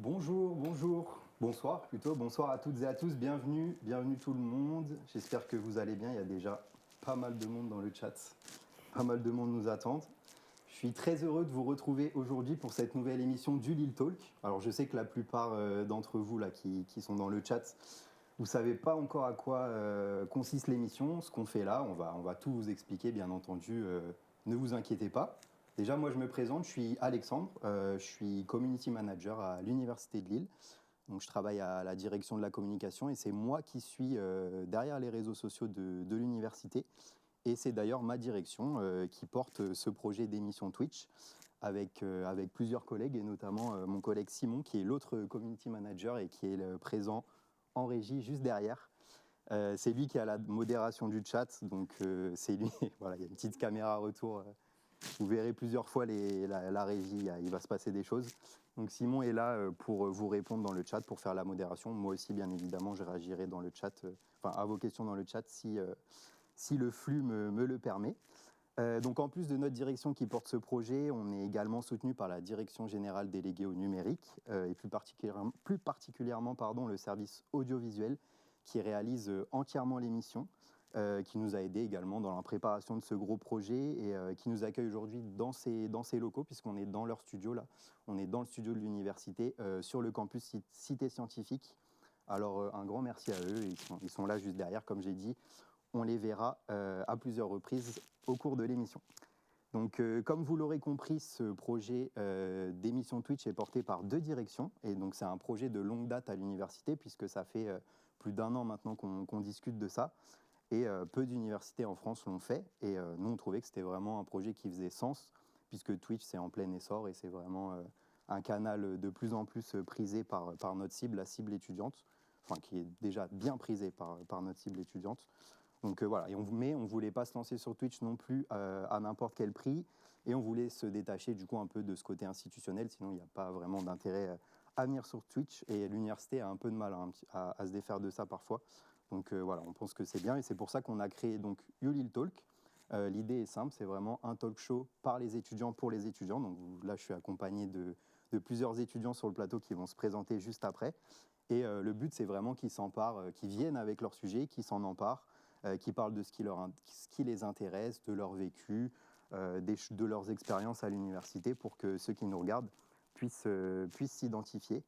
Bonsoir plutôt, bonsoir à toutes et à tous, bienvenue tout le monde. J'espère que vous allez bien, il y a déjà pas mal de monde dans le chat, pas mal de monde nous attend. Je suis très heureux de vous retrouver aujourd'hui pour cette nouvelle émission du Lil Talk. Alors je sais que la plupart d'entre vous là qui sont dans le chat, vous ne savez pas encore à quoi consiste l'émission, ce qu'on fait là, on va tout vous expliquer bien entendu, ne vous inquiétez pas. Déjà, moi, je me présente, je suis Alexandre, je suis Community Manager à l'Université de Lille. Donc, je travaille à la direction de la communication et c'est moi qui suis derrière les réseaux sociaux de l'université. Et c'est d'ailleurs ma direction qui porte ce projet d'émission Twitch avec plusieurs collègues et notamment mon collègue Simon qui est l'autre Community Manager et qui est présent en régie juste derrière. C'est lui qui a la modération du chat, donc c'est lui. Voilà, il y a une petite caméra retour. Vous verrez plusieurs fois la régie, il va se passer des choses. Donc Simon est là pour vous répondre dans le chat, pour faire la modération. Moi aussi, bien évidemment, je réagirai dans le chat, à vos questions dans le chat si le flux me le permet. Donc en plus de notre direction qui porte ce projet, on est également soutenu par la Direction générale déléguée au numérique et plus particulièrement le service audiovisuel qui réalise entièrement l'émission. Qui nous a aidés également dans la préparation de ce gros projet et qui nous accueille aujourd'hui dans ces locaux, puisqu'on est dans leur studio là. On est dans le studio de l'université, sur le campus Cité Scientifique. Alors un grand merci à eux, ils sont là juste derrière, comme j'ai dit. On les verra à plusieurs reprises au cours de l'émission. Donc, comme vous l'aurez compris, ce projet d'émission Twitch est porté par deux directions. Et donc, c'est un projet de longue date à l'université, puisque ça fait plus d'un an maintenant qu'on discute de ça. Et peu d'universités en France l'ont fait. Et nous, on trouvait que c'était vraiment un projet qui faisait sens, puisque Twitch, c'est en plein essor et c'est vraiment un canal de plus en plus prisé par notre cible, la cible étudiante, enfin qui est déjà bien prisé par notre cible étudiante. Donc voilà, mais on ne voulait pas se lancer sur Twitch non plus à n'importe quel prix. Et on voulait se détacher du coup un peu de ce côté institutionnel, sinon il n'y a pas vraiment d'intérêt à venir sur Twitch. Et l'université a un peu de mal à se défaire de ça parfois. Donc voilà, on pense que c'est bien et c'est pour ça qu'on a créé donc YouLil Talk. L'idée est simple, c'est vraiment un talk show par les étudiants pour les étudiants. Donc là, je suis accompagné de plusieurs étudiants sur le plateau qui vont se présenter juste après. Et le but, c'est vraiment qu'ils s'emparent, qu'ils viennent avec leur sujet, qu'ils s'en emparent, qui parlent de ce qui les intéresse, de leur vécu, de leurs expériences à l'université pour que ceux qui nous regardent puissent s'identifier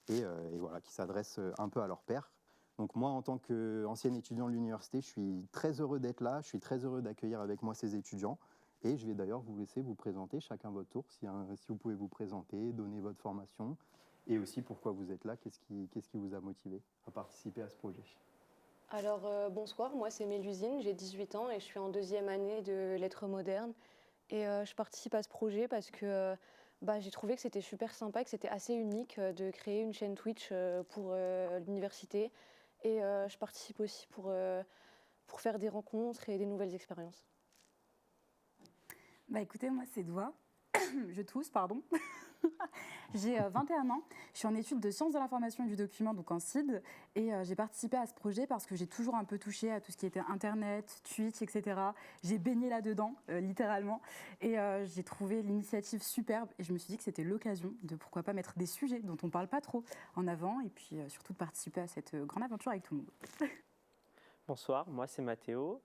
et voilà, qui s'adressent un peu à leur pairs. Donc moi, en tant qu'ancien étudiant de l'université, je suis très heureux d'être là, je suis très heureux d'accueillir avec moi ces étudiants. Et je vais d'ailleurs vous laisser vous présenter chacun votre tour, si vous pouvez vous présenter, donner votre formation, et aussi pourquoi vous êtes là, qu'est-ce qui vous a motivé à participer à ce projet. Alors bonsoir, moi c'est Mélusine, j'ai 18 ans et je suis en deuxième année de lettres modernes. Et je participe à ce projet parce que j'ai trouvé que c'était super sympa, que c'était assez unique de créer une chaîne Twitch pour l'université. Et je participe aussi pour faire des rencontres et des nouvelles expériences. Écoutez, moi c'est Doua, je tousse, pardon. J'ai 21 ans, je suis en études de sciences de l'information et du document, donc en CID, et j'ai participé à ce projet parce que j'ai toujours un peu touché à tout ce qui était Internet, Twitch, etc. J'ai baigné là-dedans, littéralement, et j'ai trouvé l'initiative superbe, et je me suis dit que c'était l'occasion de pourquoi pas mettre des sujets dont on ne parle pas trop en avant, et puis surtout de participer à cette grande aventure avec tout le monde. Bonsoir, moi c'est Mathéo,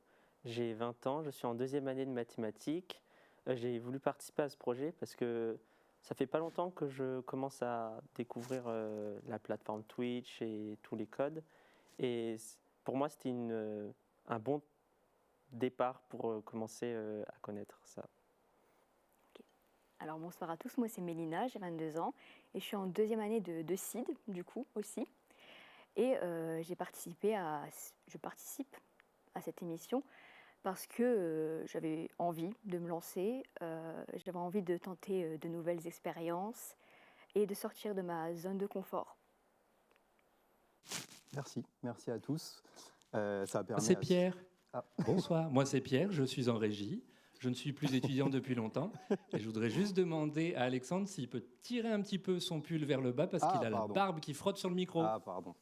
j'ai 20 ans, je suis en deuxième année de mathématiques. J'ai voulu participer à ce projet parce que ça fait pas longtemps que je commence à découvrir la plateforme Twitch et tous les codes. Et pour moi, c'était un bon départ pour commencer à connaître ça. Okay. Alors bonsoir à tous, moi c'est Mélina, j'ai 22 ans et je suis en deuxième année de CID du coup aussi. Et je participe à cette émission parce que j'avais envie de me lancer, j'avais envie de tenter de nouvelles expériences et de sortir de ma zone de confort. Merci à tous. C'est Pierre. Ah. Bonsoir, moi c'est Pierre, je suis en régie. Je ne suis plus étudiant depuis longtemps. Et je voudrais juste demander à Alexandre s'il peut tirer un petit peu son pull vers le bas parce qu'il a la barbe qui frotte sur le micro. Ah, pardon.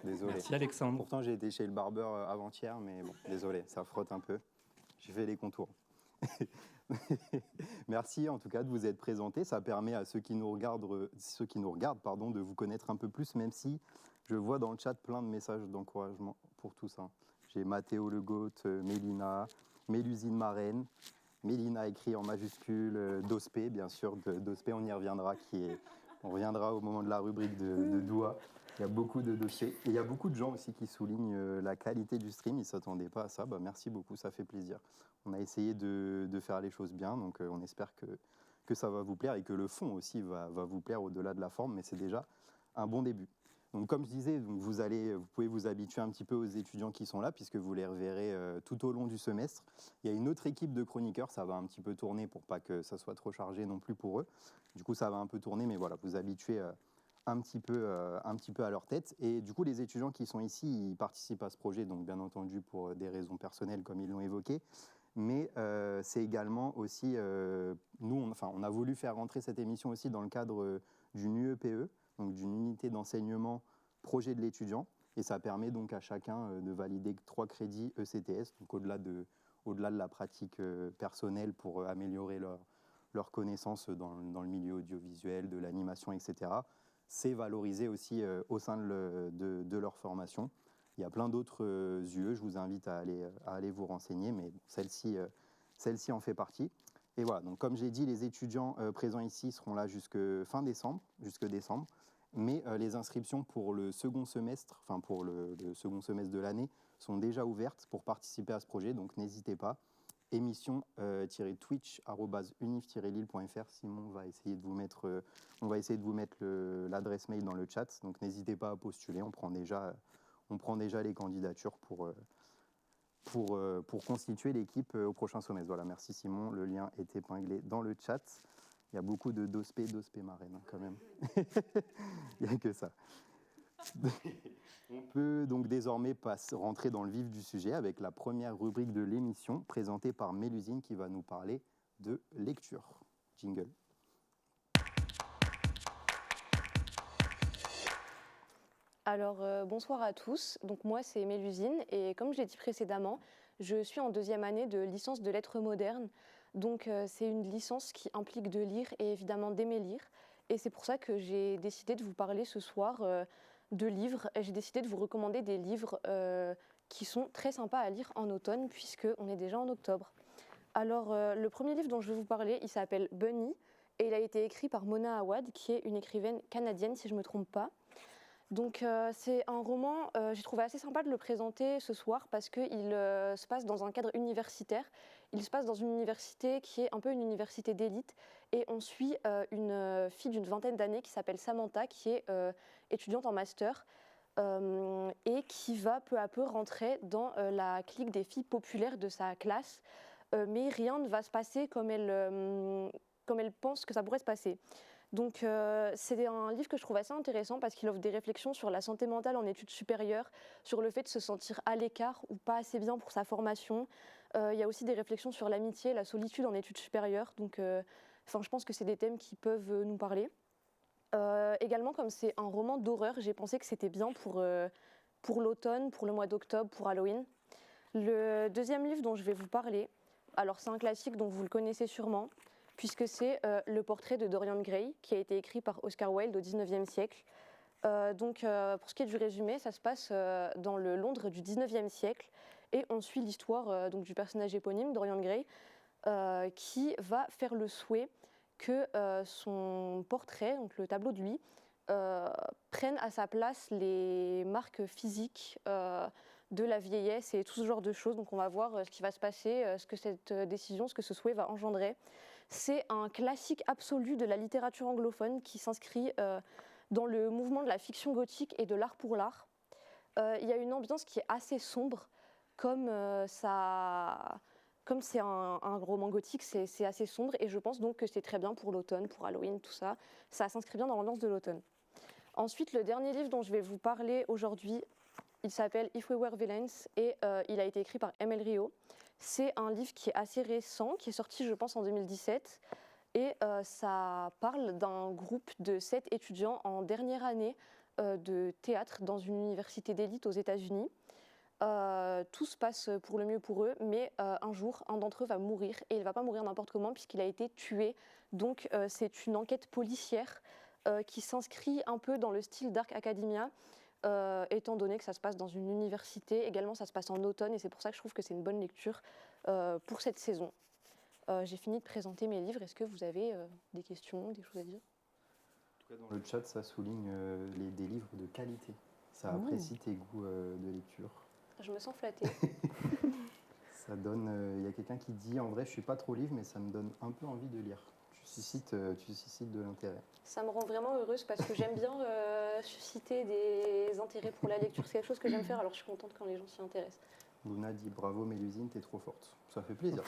Désolé. Merci Alexandre. Pourtant, j'ai été chez le barbeur avant-hier, mais bon, désolé, ça frotte un peu. J'ai fait les contours. Merci en tout cas de vous être présenté. Ça permet à ceux qui nous regardent, de vous connaître un peu plus, même si je vois dans le chat plein de messages d'encouragement pour tout ça. J'ai Mathéo Le Goat, Mélina, Mélusine Marraine, Mélina écrit en majuscule, Dospé, bien sûr, Dospé, on y reviendra, on reviendra au moment de la rubrique de Doua. Il y a beaucoup de dossiers. Et il y a beaucoup de gens aussi qui soulignent la qualité du stream. Ils ne s'attendaient pas à ça. Merci beaucoup, ça fait plaisir. On a essayé de faire les choses bien, donc on espère que ça va vous plaire et que le fond aussi va vous plaire au-delà de la forme, mais c'est déjà un bon début. Donc, comme je disais, vous pouvez vous habituer un petit peu aux étudiants qui sont là, puisque vous les reverrez tout au long du semestre. Il y a une autre équipe de chroniqueurs, ça va un petit peu tourner pour pas que ça soit trop chargé non plus pour eux. Du coup, ça va un peu tourner, mais voilà, vous habituez un petit peu à leur tête. Et du coup, les étudiants qui sont ici, ils participent à ce projet, donc bien entendu pour des raisons personnelles, comme ils l'ont évoqué. Mais c'est également aussi, on a voulu faire rentrer cette émission aussi dans le cadre d'une UEPE, donc d'une unité d'enseignement projet de l'étudiant. Et ça permet donc à chacun de valider 3 crédits ECTS, donc au-delà de la pratique personnelle pour améliorer leurs connaissances dans le milieu audiovisuel, de l'animation, etc. C'est valorisé aussi au sein de leur formation. Il y a plein d'autres UE, je vous invite à aller vous renseigner, mais celle-ci en fait partie. Et voilà, donc comme j'ai dit, les étudiants présents ici seront là jusque décembre, mais les inscriptions pour le second semestre, pour le second semestre de l'année, sont déjà ouvertes pour participer à ce projet, donc n'hésitez pas. émission-twitch@unif-lille.fr. Simon va essayer de vous mettre, on va essayer de vous mettre l'adresse mail dans le chat, donc n'hésitez pas à postuler, on prend déjà les candidatures pour constituer l'équipe au prochain semestre. Voilà, merci Simon, le lien est épinglé dans le chat. Il y a beaucoup de Dospé marraine quand même. Il n'y a que ça. On peut donc désormais rentrer dans le vif du sujet avec la première rubrique de l'émission présentée par Mélusine qui va nous parler de lecture. Jingle. Alors, bonsoir à tous. Donc, moi, c'est Mélusine et comme je l'ai dit précédemment, je suis en 2e année de licence de lettres modernes. Donc, c'est une licence qui implique de lire et évidemment d'aimer lire. Et c'est pour ça que j'ai décidé de vous parler ce soir de livres. J'ai décidé de vous recommander des livres qui sont très sympas à lire en automne puisqu'on est déjà en octobre. Alors, le premier livre dont je vais vous parler, il s'appelle Bunny et il a été écrit par Mona Awad, qui est une écrivaine canadienne, si je ne me trompe pas. Donc c'est un roman, j'ai trouvé assez sympa de le présenter ce soir parce qu'il se passe dans un cadre universitaire. Il se passe dans une université qui est un peu une université d'élite et on suit une fille d'une vingtaine d'années qui s'appelle Samantha, qui est étudiante en master et qui va peu à peu rentrer dans la clique des filles populaires de sa classe. Mais rien ne va se passer comme elle pense que ça pourrait se passer. Donc c'est un livre que je trouve assez intéressant parce qu'il offre des réflexions sur la santé mentale en études supérieures, sur le fait de se sentir à l'écart ou pas assez bien pour sa formation. Il y a aussi des réflexions sur l'amitié, la solitude en études supérieures. Donc je pense que c'est des thèmes qui peuvent nous parler. Également, comme c'est un roman d'horreur, j'ai pensé que c'était bien pour l'automne, pour le mois d'octobre, pour Halloween. Le deuxième livre dont je vais vous parler, alors c'est un classique dont vous le connaissez sûrement, puisque c'est le portrait de Dorian Gray, qui a été écrit par Oscar Wilde au XIXe siècle. Pour ce qui est du résumé, ça se passe dans le Londres du XIXe siècle, et on suit l'histoire du personnage éponyme, Dorian Gray, qui va faire le souhait que son portrait, donc le tableau de lui, prenne à sa place les marques physiques de la vieillesse et tout ce genre de choses. Donc on va voir ce qui va se passer, ce que cette décision, ce que ce souhait va engendrer. C'est un classique absolu de la littérature anglophone qui s'inscrit dans le mouvement de la fiction gothique et de l'art pour l'art. Il y a une ambiance qui est assez sombre, comme c'est un roman gothique, c'est assez sombre, et je pense donc que c'est très bien pour l'automne, pour Halloween, tout ça. Ça s'inscrit bien dans l'ambiance de l'automne. Ensuite, le dernier livre dont je vais vous parler aujourd'hui, il s'appelle If We Were Villains et il a été écrit par M.L. Rio. C'est un livre qui est assez récent, qui est sorti, je pense, en 2017. Et ça parle d'un groupe de 7 étudiants en dernière année de théâtre dans une université d'élite aux États-Unis. Tout se passe pour le mieux pour eux, mais un jour, un d'entre eux va mourir, et il ne va pas mourir n'importe comment puisqu'il a été tué. Donc c'est une enquête policière qui s'inscrit un peu dans le style Dark Academia, étant donné que ça se passe dans une université. Également, ça se passe en automne, et c'est pour ça que je trouve que c'est une bonne lecture pour cette saison. J'ai fini de présenter mes livres. Est-ce que vous avez des questions, des choses à dire? En tout cas, dans le chat, ça souligne des livres de qualité. Ça apprécie tes goûts de lecture. Je me sens flattée. Ça donne. Il y a quelqu'un qui dit en vrai, je suis pas trop livre, mais ça me donne un peu envie de lire. Tu suscites de l'intérêt. Ça me rend vraiment heureuse parce que j'aime bien susciter des intérêts pour la lecture. C'est quelque chose que j'aime faire, alors je suis contente quand les gens s'y intéressent. Luna dit bravo Mélusine, t'es trop forte. Ça fait plaisir.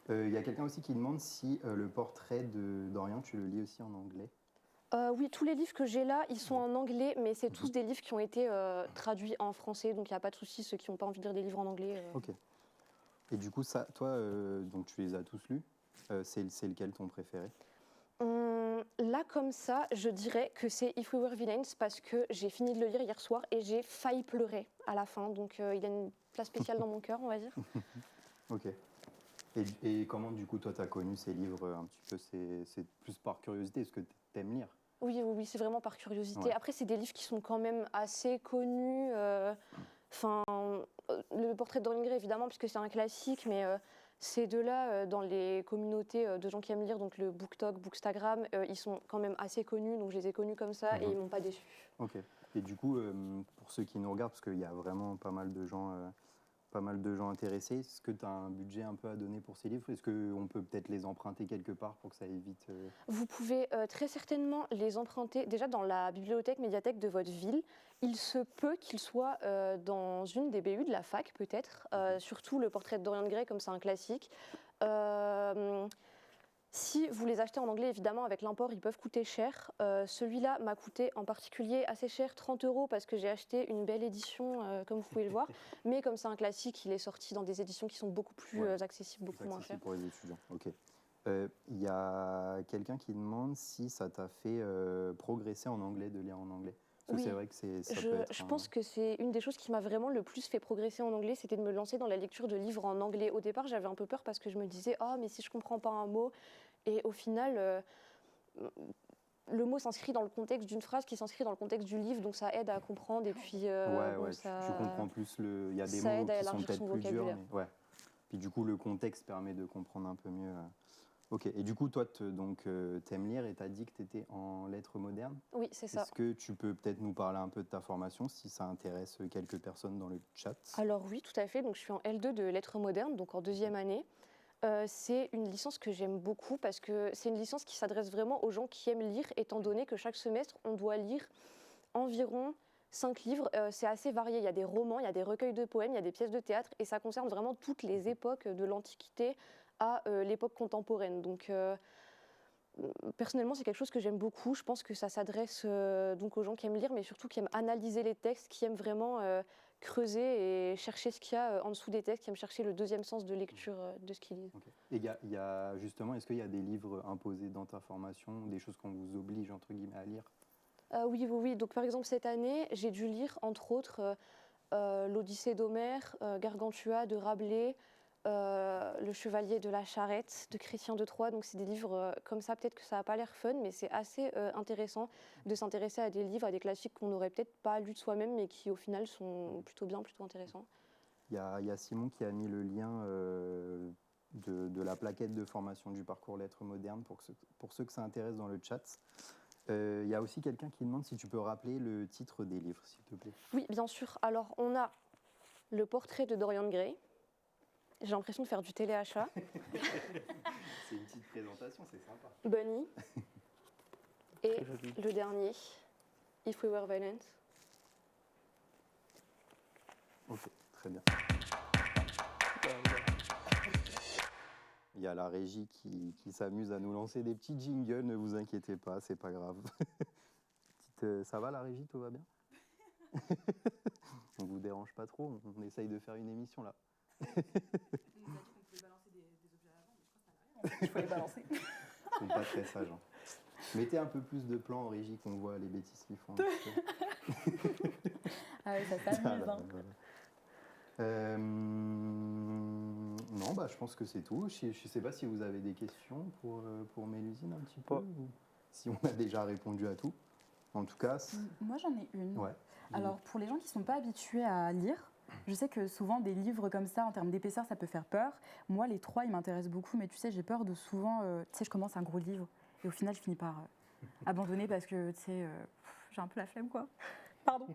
Il y a quelqu'un aussi qui demande si le portrait de Dorian, tu le lis aussi en anglais. Oui, tous les livres que j'ai là, ils sont en anglais, mais c'est tous des livres qui ont été traduits en français, donc il n'y a pas de souci, ceux qui n'ont pas envie de lire des livres en anglais. Ok. Et du coup, ça, toi, donc tu les as tous lus. C'est lequel ton préféré? Là, comme ça, je dirais que c'est If We Were Villains parce que j'ai fini de le lire hier soir et j'ai failli pleurer à la fin, donc il a une place spéciale dans mon cœur, on va dire. Ok. Et comment, du coup, toi, tu as connu ces livres un petit peu? C'est plus par curiosité, est-ce que tu aimes lire? Oui, c'est vraiment par curiosité. Ouais. Après, c'est des livres qui sont quand même assez connus. Le portrait de Dorian Gray, évidemment, puisque c'est un classique, mais ces deux-là, dans les communautés de gens qui aiment lire, donc le BookTok, Bookstagram, ils sont quand même assez connus, donc je les ai connus comme ça et ils m'ont pas déçu. Ok. Et du coup, pour ceux qui nous regardent, parce qu'il y a vraiment pas mal de gens intéressés, est-ce que tu as un budget un peu à donner pour ces livres? Est-ce qu'on peut peut-être les emprunter quelque part pour que ça évite... Vous pouvez très certainement les emprunter déjà dans la bibliothèque, médiathèque de votre ville. Il se peut qu'ils soient dans une des BU de la fac, peut-être. Surtout le portrait de Dorian Gray, comme c'est un classique. Si vous les achetez en anglais, évidemment, avec l'import, ils peuvent coûter cher. Celui-là m'a coûté en particulier assez cher, 30 € parce que j'ai acheté une belle édition, comme vous pouvez le voir. Mais comme c'est un classique, il est sorti dans des éditions qui sont beaucoup plus accessibles, beaucoup moins chères. pour les étudiants, ok. Il y a quelqu'un qui demande si ça t'a fait progresser en anglais, de lire en anglais. Parce que c'est vrai que ça peut être... Je pense que c'est une des choses qui m'a vraiment le plus fait progresser en anglais, c'était de me lancer dans la lecture de livres en anglais. Au départ, j'avais un peu peur parce que je me disais « Oh, mais si je comprends pas un mot ?» Et au final, le mot s'inscrit dans le contexte d'une phrase qui s'inscrit dans le contexte du livre, donc ça aide à comprendre. Et puis, tu comprends plus il y a des mots qui sont peut-être plus durs. Mais, ouais. Puis du coup, le contexte permet de comprendre un peu mieux. Ok, et du coup, toi, t'aimes lire et t'as dit que t'étais en lettres modernes. Oui, c'est ça. Est-ce que tu peux peut-être nous parler un peu de ta formation, si ça intéresse quelques personnes dans le chat? Alors oui, tout à fait. Donc, je suis en L2 de lettres modernes, donc en deuxième année. C'est une licence que j'aime beaucoup parce que c'est une licence qui s'adresse vraiment aux gens qui aiment lire, étant donné que chaque semestre, on doit lire environ 5 livres. C'est assez varié. Il y a des romans, il y a des recueils de poèmes, il y a des pièces de théâtre, et ça concerne vraiment toutes les époques de l'Antiquité à l'époque contemporaine. Donc, personnellement, c'est quelque chose que j'aime beaucoup. Je pense que ça s'adresse donc aux gens qui aiment lire, mais surtout qui aiment analyser les textes, qui aiment vraiment creuser et chercher ce qu'il y a en dessous des textes, qui aiment chercher le deuxième sens de lecture de ce qu'ils lisent. Okay. Et il y a justement, est-ce qu'il y a des livres imposés dans ta formation, des choses qu'on vous oblige entre guillemets à lire? Oui. Donc par exemple cette année, j'ai dû lire entre autres l'Odyssée d'Homère, Gargantua de Rabelais, Le Chevalier de la Charrette de Chrétien de Troyes. Donc c'est des livres comme ça, peut-être que ça n'a pas l'air fun, mais c'est assez intéressant de s'intéresser à des livres, à des classiques qu'on n'aurait peut-être pas lus de soi-même, mais qui au final sont plutôt bien, plutôt intéressants. Il y a Simon qui a mis le lien de la plaquette de formation du parcours lettres modernes pour ceux que ça intéresse dans le chat. Il y a aussi quelqu'un qui demande si tu peux rappeler le titre des livres, s'il te plaît. Oui, bien sûr. Alors on a le portrait de Dorian Gray. J'ai l'impression de faire du téléachat. C'est une petite présentation, c'est sympa. Bunny. Et le dernier, If We Were Violent. Ok, très bien. Il y a la régie qui s'amuse à nous lancer des petits jingles, ne vous inquiétez pas, c'est pas grave. Ça va la régie, tout va bien? On vous dérange pas trop, on essaye de faire une émission là. On nous a dit qu'on pouvait balancer des objets à l'avant, mais je crois que ça n'a rien. Il faut les balancer. Ils sont pas très sages. Hein. Mettez un peu plus de plans en régie qu'on voit les bêtises qu'ils font. Ah oui, ça s'amuse. Hein. Non, je pense que c'est tout. Je ne sais pas si vous avez des questions pour Mélusine un petit peu, ou si on a déjà répondu à tout. En tout cas... Moi, j'en ai une. Ouais. Alors, pour les gens qui ne sont pas habitués à lire, je sais que souvent, des livres comme ça, en termes d'épaisseur, ça peut faire peur. Moi, les 3, ils m'intéressent beaucoup, mais tu sais, j'ai peur de souvent... je commence un gros livre, et au final, je finis par abandonner parce que, tu sais, j'ai un peu la flemme, quoi. Pardon.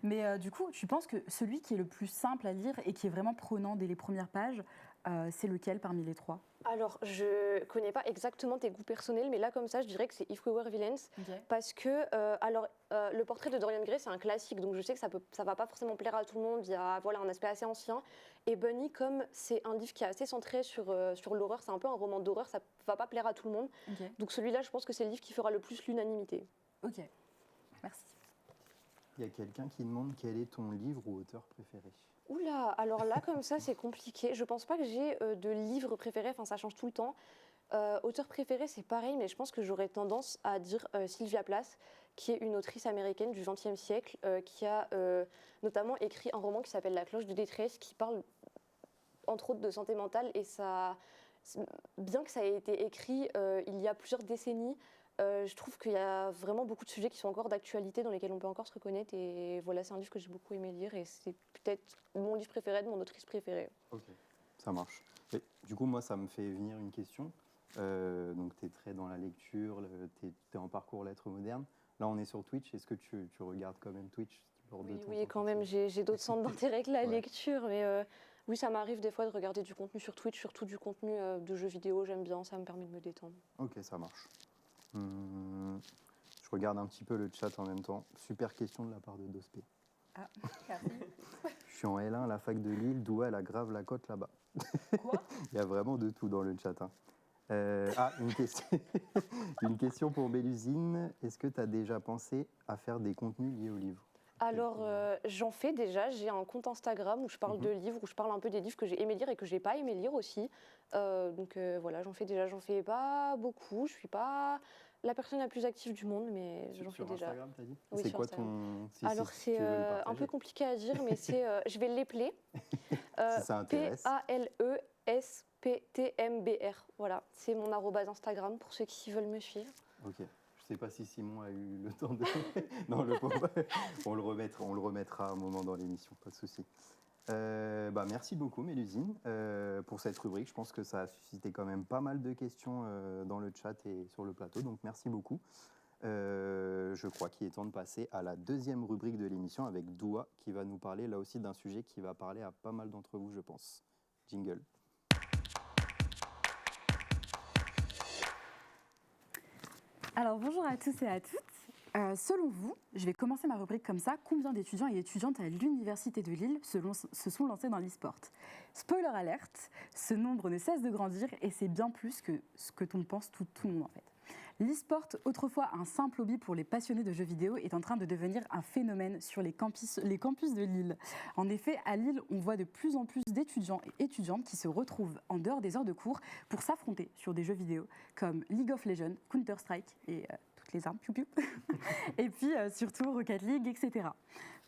Mais du coup, tu penses que celui qui est le plus simple à lire et qui est vraiment prenant dès les premières pages, c'est lequel parmi les 3? Alors, je connais pas exactement tes goûts personnels, mais là, comme ça, je dirais que c'est If We Were Villains. Okay. Parce que, le portrait de Dorian Gray, c'est un classique, donc je sais que ça va pas forcément plaire à tout le monde. Il y a un aspect assez ancien. Et Bunny, comme c'est un livre qui est assez centré sur l'horreur, c'est un peu un roman d'horreur, ça va pas plaire à tout le monde. Okay. Donc celui-là, je pense que c'est le livre qui fera le plus l'unanimité. Ok, merci. Il y a quelqu'un qui demande quel est ton livre ou auteur préféré. Oula, alors là, comme ça, c'est compliqué. Je pense pas que j'ai de livre préféré, enfin ça change tout le temps. Auteur préféré, c'est pareil, mais je pense que j'aurais tendance à dire Sylvia Plath, qui est une autrice américaine du XXe siècle, qui a notamment écrit un roman qui s'appelle La cloche de détresse, qui parle entre autres de santé mentale, et ça, bien que ça ait été écrit il y a plusieurs décennies, je trouve qu'il y a vraiment beaucoup de sujets qui sont encore d'actualité, dans lesquels on peut encore se reconnaître. Et voilà, c'est un livre que j'ai beaucoup aimé lire et c'est peut-être mon livre préféré de mon autrice préférée. Ok, ça marche. Et, du coup, moi, ça me fait venir une question. Donc, tu es très dans la lecture, tu es en parcours lettres modernes. Là, on est sur Twitch. Est-ce que tu regardes quand même Twitch lors de ton Oui, quand même. J'ai d'autres centres d'intérêt que la lecture. Mais oui, ça m'arrive des fois de regarder du contenu sur Twitch, surtout du contenu de jeux vidéo. J'aime bien, ça me permet de me détendre. Ok, ça marche. Je regarde un petit peu le chat en même temps. Super question de la part de Dospé. Ah, merci. Je suis en L1 à la fac de Lille, d'où elle a grave la cote là-bas. Quoi? Il y a vraiment de tout dans le chat. Hein. Une question. Une question pour Mélusine. Est-ce que tu as déjà pensé à faire des contenus liés au livre? Alors, j'en fais déjà. J'ai un compte Instagram où je parle de livres, où je parle un peu des livres que j'ai aimé lire et que j'ai pas aimé lire aussi. Donc voilà, j'en fais déjà. J'en fais pas beaucoup. Je suis pas la personne la plus active du monde, mais j'en fais déjà. Instagram, t'as dit? Oui, c'est sur quoi Instagram. ton... Alors, c'est un peu compliqué à dire, mais c'est... je vais l'épeler. Si ça intéresse. PALESPTMBR. Voilà, c'est mon arrobase Instagram pour ceux qui veulent me suivre. Ok. Je ne sais pas si Simon a eu le temps de... Non, le pauvre. On le remettra un moment dans l'émission, pas de souci. Merci beaucoup, Mélusine, pour cette rubrique. Je pense que ça a suscité quand même pas mal de questions dans le chat et sur le plateau, donc merci beaucoup. Je crois qu'il est temps de passer à la deuxième rubrique de l'émission avec Doua, qui va nous parler là aussi d'un sujet qui va parler à pas mal d'entre vous, je pense. Jingle. Alors bonjour à tous et à toutes. Selon vous, je vais commencer ma rubrique comme ça, combien d'étudiants et étudiantes à l'Université de Lille se sont lancés dans l'e-sport? Spoiler alerte, ce nombre ne cesse de grandir et c'est bien plus que ce que l'on pense tout le monde en fait. L'e-sport, autrefois un simple hobby pour les passionnés de jeux vidéo, est en train de devenir un phénomène sur les campus de Lille. En effet, à Lille, on voit de plus en plus d'étudiants et étudiantes qui se retrouvent en dehors des heures de cours pour s'affronter sur des jeux vidéo comme League of Legends, Counter-Strike et toutes les armes, piou-piou. Et puis surtout Rocket League, etc.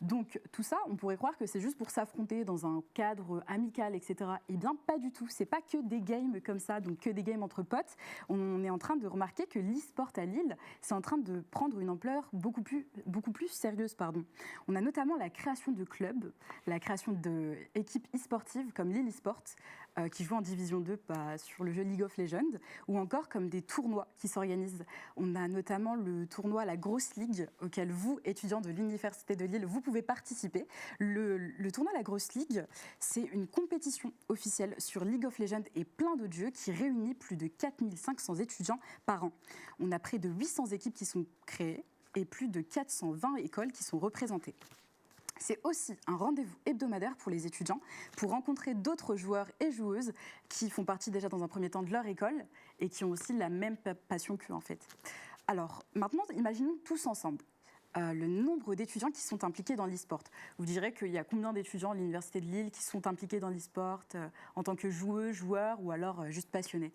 Donc tout ça, on pourrait croire que c'est juste pour s'affronter dans un cadre amical, etc. Eh bien pas du tout, c'est pas que des games comme ça, donc que des games entre potes. On est en train de remarquer que l'e-sport à Lille, c'est en train de prendre une ampleur beaucoup plus sérieuse. On a notamment la création de clubs, la création d'équipes e-sportives comme Lille e-sport, qui jouent en Division 2 sur le jeu League of Legends, ou encore comme des tournois qui s'organisent. On a notamment le tournoi La Grosse Ligue, auquel vous, étudiants de l'Université de Lille, vous pouvez participer. Le tournoi La Grosse Ligue, c'est une compétition officielle sur League of Legends et plein d'autres jeux qui réunit plus de 4500 étudiants par an. On a près de 800 équipes qui sont créées et plus de 420 écoles qui sont représentées. C'est aussi un rendez-vous hebdomadaire pour les étudiants pour rencontrer d'autres joueurs et joueuses qui font partie déjà dans un premier temps de leur école et qui ont aussi la même passion qu'eux en fait. Alors maintenant, imaginons tous ensemble le nombre d'étudiants qui sont impliqués dans l'e-sport. Vous direz qu'il y a combien d'étudiants à l'Université de Lille qui sont impliqués dans l'e-sport en tant que joueurs ou alors juste passionnés?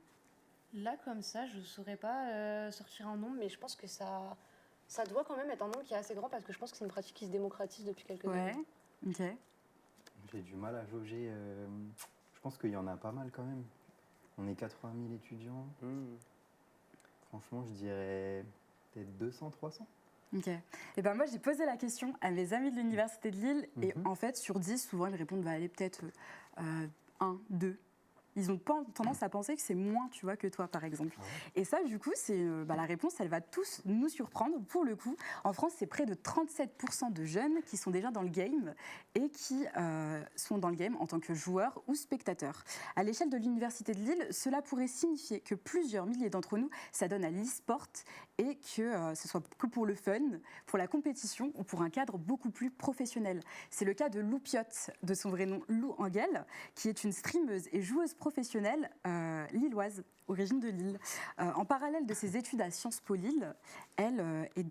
Là, comme ça, je ne saurais pas sortir un nombre, mais je pense que ça doit quand même être un nombre qui est assez grand parce que je pense que c'est une pratique qui se démocratise depuis quelques années. Ouais, ok. J'ai du mal à jauger. Je pense qu'il y en a pas mal quand même. On est 80 000 étudiants. Franchement, je dirais peut-être 200, 300. Ok. Et ben moi, j'ai posé la question à mes amis de l'Université de Lille. Et en fait, sur 10, souvent, ils me répondent, va aller peut-être 1, 2. Ils ont tendance à penser que c'est moins, tu vois, que toi, par exemple. Et ça, du coup, c'est la réponse, elle va tous nous surprendre. Pour le coup, en France, c'est près de 37% de jeunes qui sont déjà dans le game et qui sont dans le game en tant que joueurs ou spectateurs. À l'échelle de l'Université de Lille, cela pourrait signifier que plusieurs milliers d'entre nous s'adonnent à l'e-sport et que ce soit que pour le fun, pour la compétition ou pour un cadre beaucoup plus professionnel. C'est le cas de Lou Piot, de son vrai nom Lou Angel, qui est une streameuse et joueuse professionnelle lilloise, origine de Lille. En parallèle de ses études à Sciences Po Lille, elle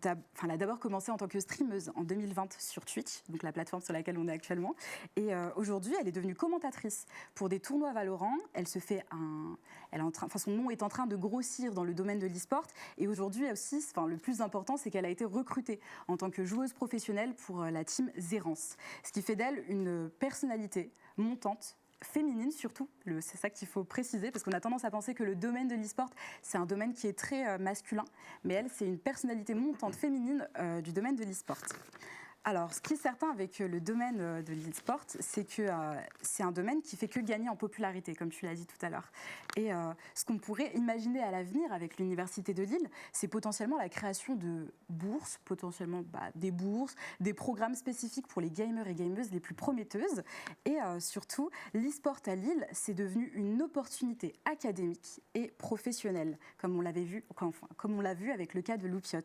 a d'abord commencé en tant que streameuse en 2020 sur Twitch, donc la plateforme sur laquelle on est actuellement. Et aujourd'hui, elle est devenue commentatrice pour des tournois Valorant. Son nom est en train de grossir dans le domaine de l'e-sport. Et aujourd'hui aussi, le plus important, c'est qu'elle a été recrutée en tant que joueuse professionnelle pour la team Zérance. Ce qui fait d'elle une personnalité montante, féminine surtout, c'est ça qu'il faut préciser, parce qu'on a tendance à penser que le domaine de l'e-sport, c'est un domaine qui est très masculin, mais elle, c'est une personnalité montante féminine du domaine de l'e-sport. Alors, ce qui est certain avec le domaine de l'e-sport, c'est que c'est un domaine qui fait que gagner en popularité, comme tu l'as dit tout à l'heure. Et ce qu'on pourrait imaginer à l'avenir avec l'Université de Lille, c'est potentiellement la création de bourses, potentiellement des bourses, des programmes spécifiques pour les gamers et gameuses les plus prometteuses. Et surtout, l'e-sport à Lille, c'est devenu une opportunité académique et professionnelle, comme on l'a vu avec le cas de Lou Piot.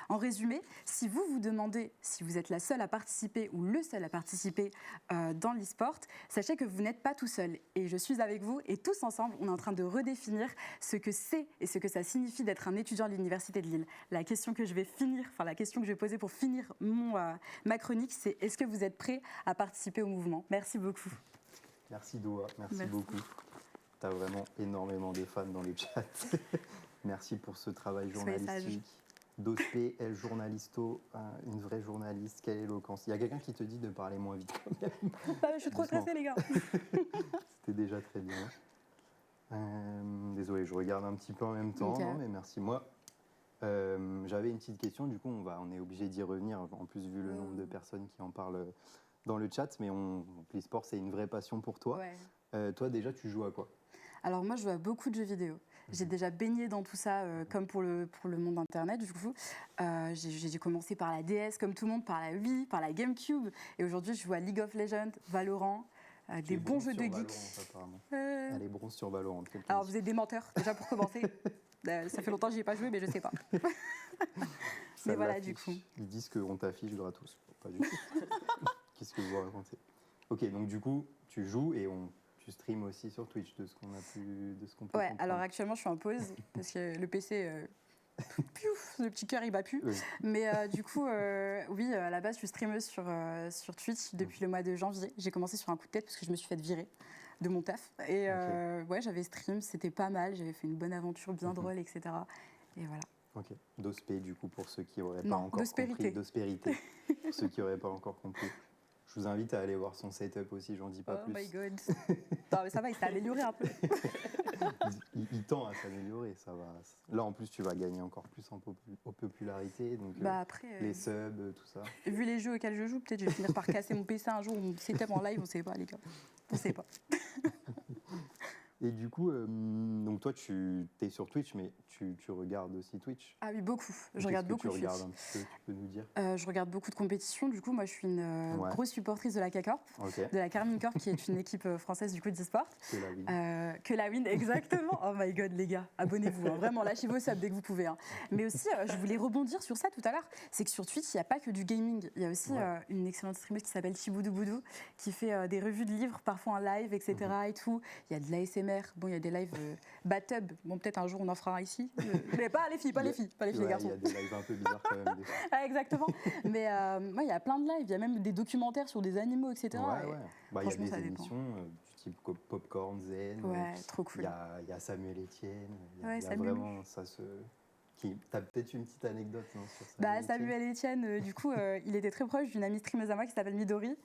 En résumé, si vous vous demandez si vous êtes la seule à participer ou le seul à participer dans l'e-sport, sachez que vous n'êtes pas tout seul. Et je suis avec vous et tous ensemble, on est en train de redéfinir ce que c'est et ce que ça signifie d'être un étudiant à l'Université de Lille. La question que je vais poser pour finir ma chronique, c'est est-ce que vous êtes prêts à participer au mouvement ? Merci beaucoup. Merci Doua, merci beaucoup. Tu as vraiment énormément de fans dans le chat. Merci pour ce travail journalistique. Dospé, El Journalisto, une vraie journaliste, quelle éloquence. Il y a quelqu'un qui te dit de parler moins vite quand même. Je suis trop stressée, les gars. C'était déjà très bien. Désolé, je regarde un petit peu en même temps, non, mais merci. Moi, j'avais une petite question, du coup on est obligé d'y revenir, en plus vu le nombre de personnes qui en parlent dans le chat, mais l'e-sport c'est une vraie passion pour toi. Ouais. Toi déjà tu joues à quoi ? Alors moi je joue à beaucoup de jeux vidéo. J'ai déjà baigné dans tout ça, comme pour le monde Internet, du coup. J'ai commencé par la DS, comme tout le monde, par la Wii, par la GameCube. Et aujourd'hui, je joue à League of Legends, Valorant, des bons jeux de geeks. Elle est bronze sur Valorant. Alors, vous êtes des menteurs, déjà pour commencer. Ça fait longtemps que je n'y ai pas joué, mais je ne sais pas. Mais voilà, du coup. Ils disent qu'on t'affiche gratos. Pas du tout. Qu'est-ce que vous racontez ? Ok, donc du coup, tu joues et tu streams aussi sur Twitch, de ce qu'on peut comprendre. Alors actuellement, je suis en pause parce que le PC, le petit cœur, il bat plus. Oui. Mais du coup, oui, à la base, je suis streameuse sur Twitch depuis le mois de janvier. J'ai commencé sur un coup de tête parce que je me suis fait virer de mon taf. Et ouais, j'avais stream, c'était pas mal. J'avais fait une bonne aventure, bien drôle, etc. Et voilà. Ok. Dospé, du coup, pour ceux qui n'auraient pas encore compris. Dospérité. Pour ceux qui n'auraient pas encore compris. Je vous invite à aller voir son setup aussi, j'en dis pas plus. Oh my god. Non mais ça va, il s'est amélioré un peu. il tend à s'améliorer, ça va. Là en plus tu vas gagner encore plus en popularité, donc après, les subs, tout ça. Vu les jeux auxquels je joue, peut-être je vais finir par casser mon PC un jour ou mon setup en live, on sait pas les gars. On sait pas. Et du coup, donc toi tu es sur Twitch, mais tu regardes aussi Twitch ? Ah oui, beaucoup. Je regarde beaucoup. Tu regardes un petit peu, tu peux nous dire ? Je regarde beaucoup de compétitions. Du coup, moi, je suis une grosse supportrice de la K-Corp, de la Carmine Corp, qui est une équipe française du coup d'e-sport. Que la win. Que la win, exactement. Oh my god, les gars, abonnez-vous. Hein. Vraiment, lâchez vos subs dès que vous pouvez. Hein. Mais aussi, je voulais rebondir sur ça tout à l'heure. C'est que sur Twitch, il n'y a pas que du gaming. Il y a aussi une excellente streameuse qui s'appelle Chiboudou Boudou, qui fait des revues de livres, parfois en live, etc. Et tout. Il y a de l'ASMR. Bon, il y a des lives Batub. Bon, peut-être un jour on en fera ici. Mais pas les filles, pas les garçons. Il y a des lives un peu bizarres quand même. Exactement. Mais il y a plein de lives. Il y a même des documentaires sur des animaux, etc. Ouais. Il y a des émissions du type Popcorn, Zen. Ouais, trop cool. Il y a Samuel Etienne. Il y a Samuel. vraiment, ça T'as peut-être une petite anecdote non, sur Samuel Etienne, du coup, il était très proche d'une amie streameuse à moi qui s'appelle Midori.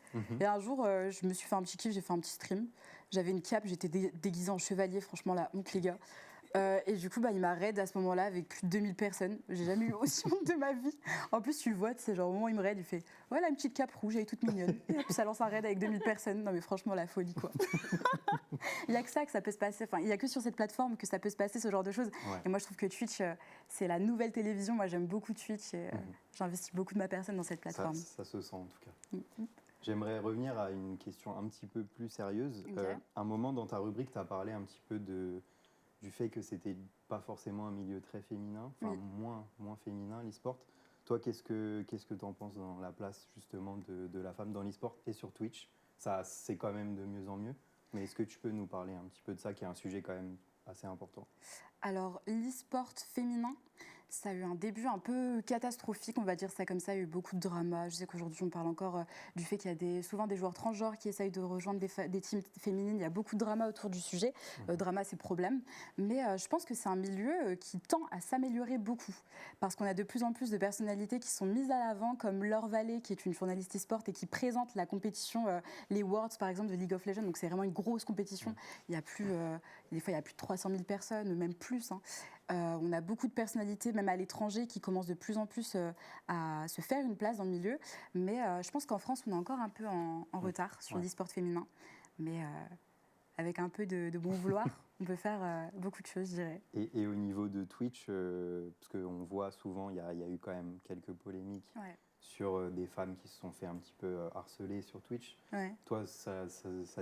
Et un jour, je me suis fait un petit kiff, j'ai fait un petit stream. J'avais une cape, j'étais déguisée en chevalier, franchement, la honte, les gars. Et du coup, il m'a raid à ce moment-là avec plus de 2000 personnes. J'ai jamais eu aussi honte de ma vie. En plus, tu le vois, c'est genre au moment où il me raid, il fait « Ouais, là, une petite cape rouge, elle est toute mignonne. » Et hop, ça lance un raid avec 2000 personnes. Non mais franchement, la folie, quoi. Il n'y a que ça peut se passer. Enfin, il n'y a que sur cette plateforme que ça peut se passer, ce genre de choses. Ouais. Et moi, je trouve que Twitch, c'est la nouvelle télévision. Moi, j'aime beaucoup Twitch et j'investis beaucoup de ma personne dans cette plateforme. Ça se sent, en tout cas. J'aimerais revenir à une question un petit peu plus sérieuse. Okay. Un moment dans ta rubrique, tu as parlé un petit peu du fait que c'était pas forcément un milieu très féminin, enfin moins féminin l'e-sport. Toi, qu'est-ce que tu en penses dans la place justement de la femme dans l'e-sport et sur Twitch? Ça, c'est quand même de mieux en mieux, mais est-ce que tu peux nous parler un petit peu de ça, qui est un sujet quand même assez important? Alors, l'e-sport féminin, ça a eu un début un peu catastrophique, on va dire ça comme ça. Il y a eu beaucoup de drama. Je sais qu'aujourd'hui, on parle encore du fait qu'il y a souvent des joueurs transgenres qui essayent de rejoindre des teams féminines. Il y a beaucoup de drama autour du sujet. Drama, c'est problème. Mais je pense que c'est un milieu qui tend à s'améliorer beaucoup. Parce qu'on a de plus en plus de personnalités qui sont mises à l'avant, comme Laure Vallée, qui est une journaliste e-sport et qui présente la compétition, les Worlds, par exemple, de League of Legends. Donc, c'est vraiment une grosse compétition. Il y a plus, des fois, il y a plus de 300 000 personnes, même plus. Hein. On a beaucoup de personnalités, même à l'étranger, qui commencent de plus en plus à se faire une place dans le milieu. Mais je pense qu'en France, on est encore un peu en retard sur l'e-sport féminin. Mais avec un peu de bon vouloir, on peut faire beaucoup de choses, je dirais. Et au niveau de Twitch, parce qu'on voit souvent, il y a eu quand même quelques polémiques sur des femmes qui se sont fait un petit peu harceler sur Twitch. Toi, ça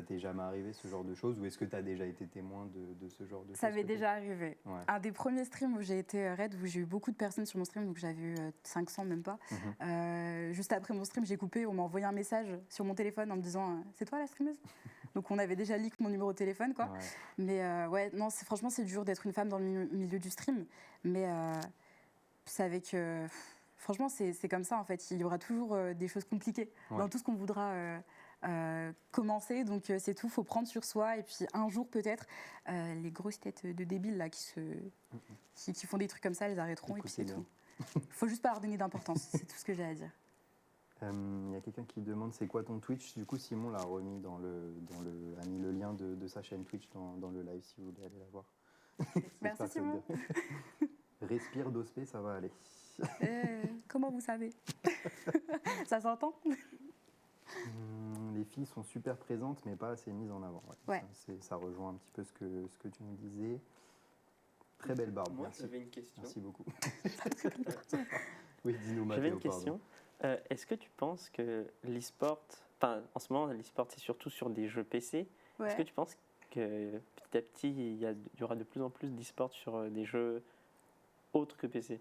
t'est jamais arrivé, ce genre de choses? Ou est-ce que tu as déjà été témoin de ce genre de choses? Ça m'est déjà arrivé. Un des premiers streams où j'ai été raid, où j'ai eu beaucoup de personnes sur mon stream, donc j'avais eu 500 même pas. Juste après mon stream, j'ai coupé, on m'a envoyé un message sur mon téléphone en me disant « C'est toi la streameuse ?» Donc on avait déjà leak mon numéro de téléphone, quoi. Mais non, franchement, c'est dur d'être une femme dans le milieu du stream. Mais c'est avec... franchement, c'est comme ça, en fait. Il y aura toujours des choses compliquées dans tout ce qu'on voudra commencer. Donc, c'est tout. Il faut prendre sur soi. Et puis, un jour, peut-être, les grosses têtes de débiles là, qui font des trucs comme ça, elles arrêteront. Et puis, c'est tout. Il ne faut juste pas leur donner d'importance. C'est tout ce que j'ai à dire. Il y a quelqu'un qui demande c'est quoi ton Twitch. Du coup, Simon l'a remis a mis le lien de sa chaîne Twitch dans le live si vous voulez aller la voir. Merci, Simon. Respire d'ospé, ça va aller. Comment vous savez? Ça s'entend? Les filles sont super présentes, mais pas assez mises en avant. Ça rejoint un petit peu ce que tu nous disais. Très belle barbe. Moi, merci. J'avais une question. Merci beaucoup. Oui, dis-nous, Mathéo. J'avais une question. Est-ce que tu penses que l'e-sport, en ce moment, l'e-sport, c'est surtout sur des jeux PC. Est-ce que tu penses que petit à petit, il y aura de plus en plus d'e-sport sur des jeux autres que PC?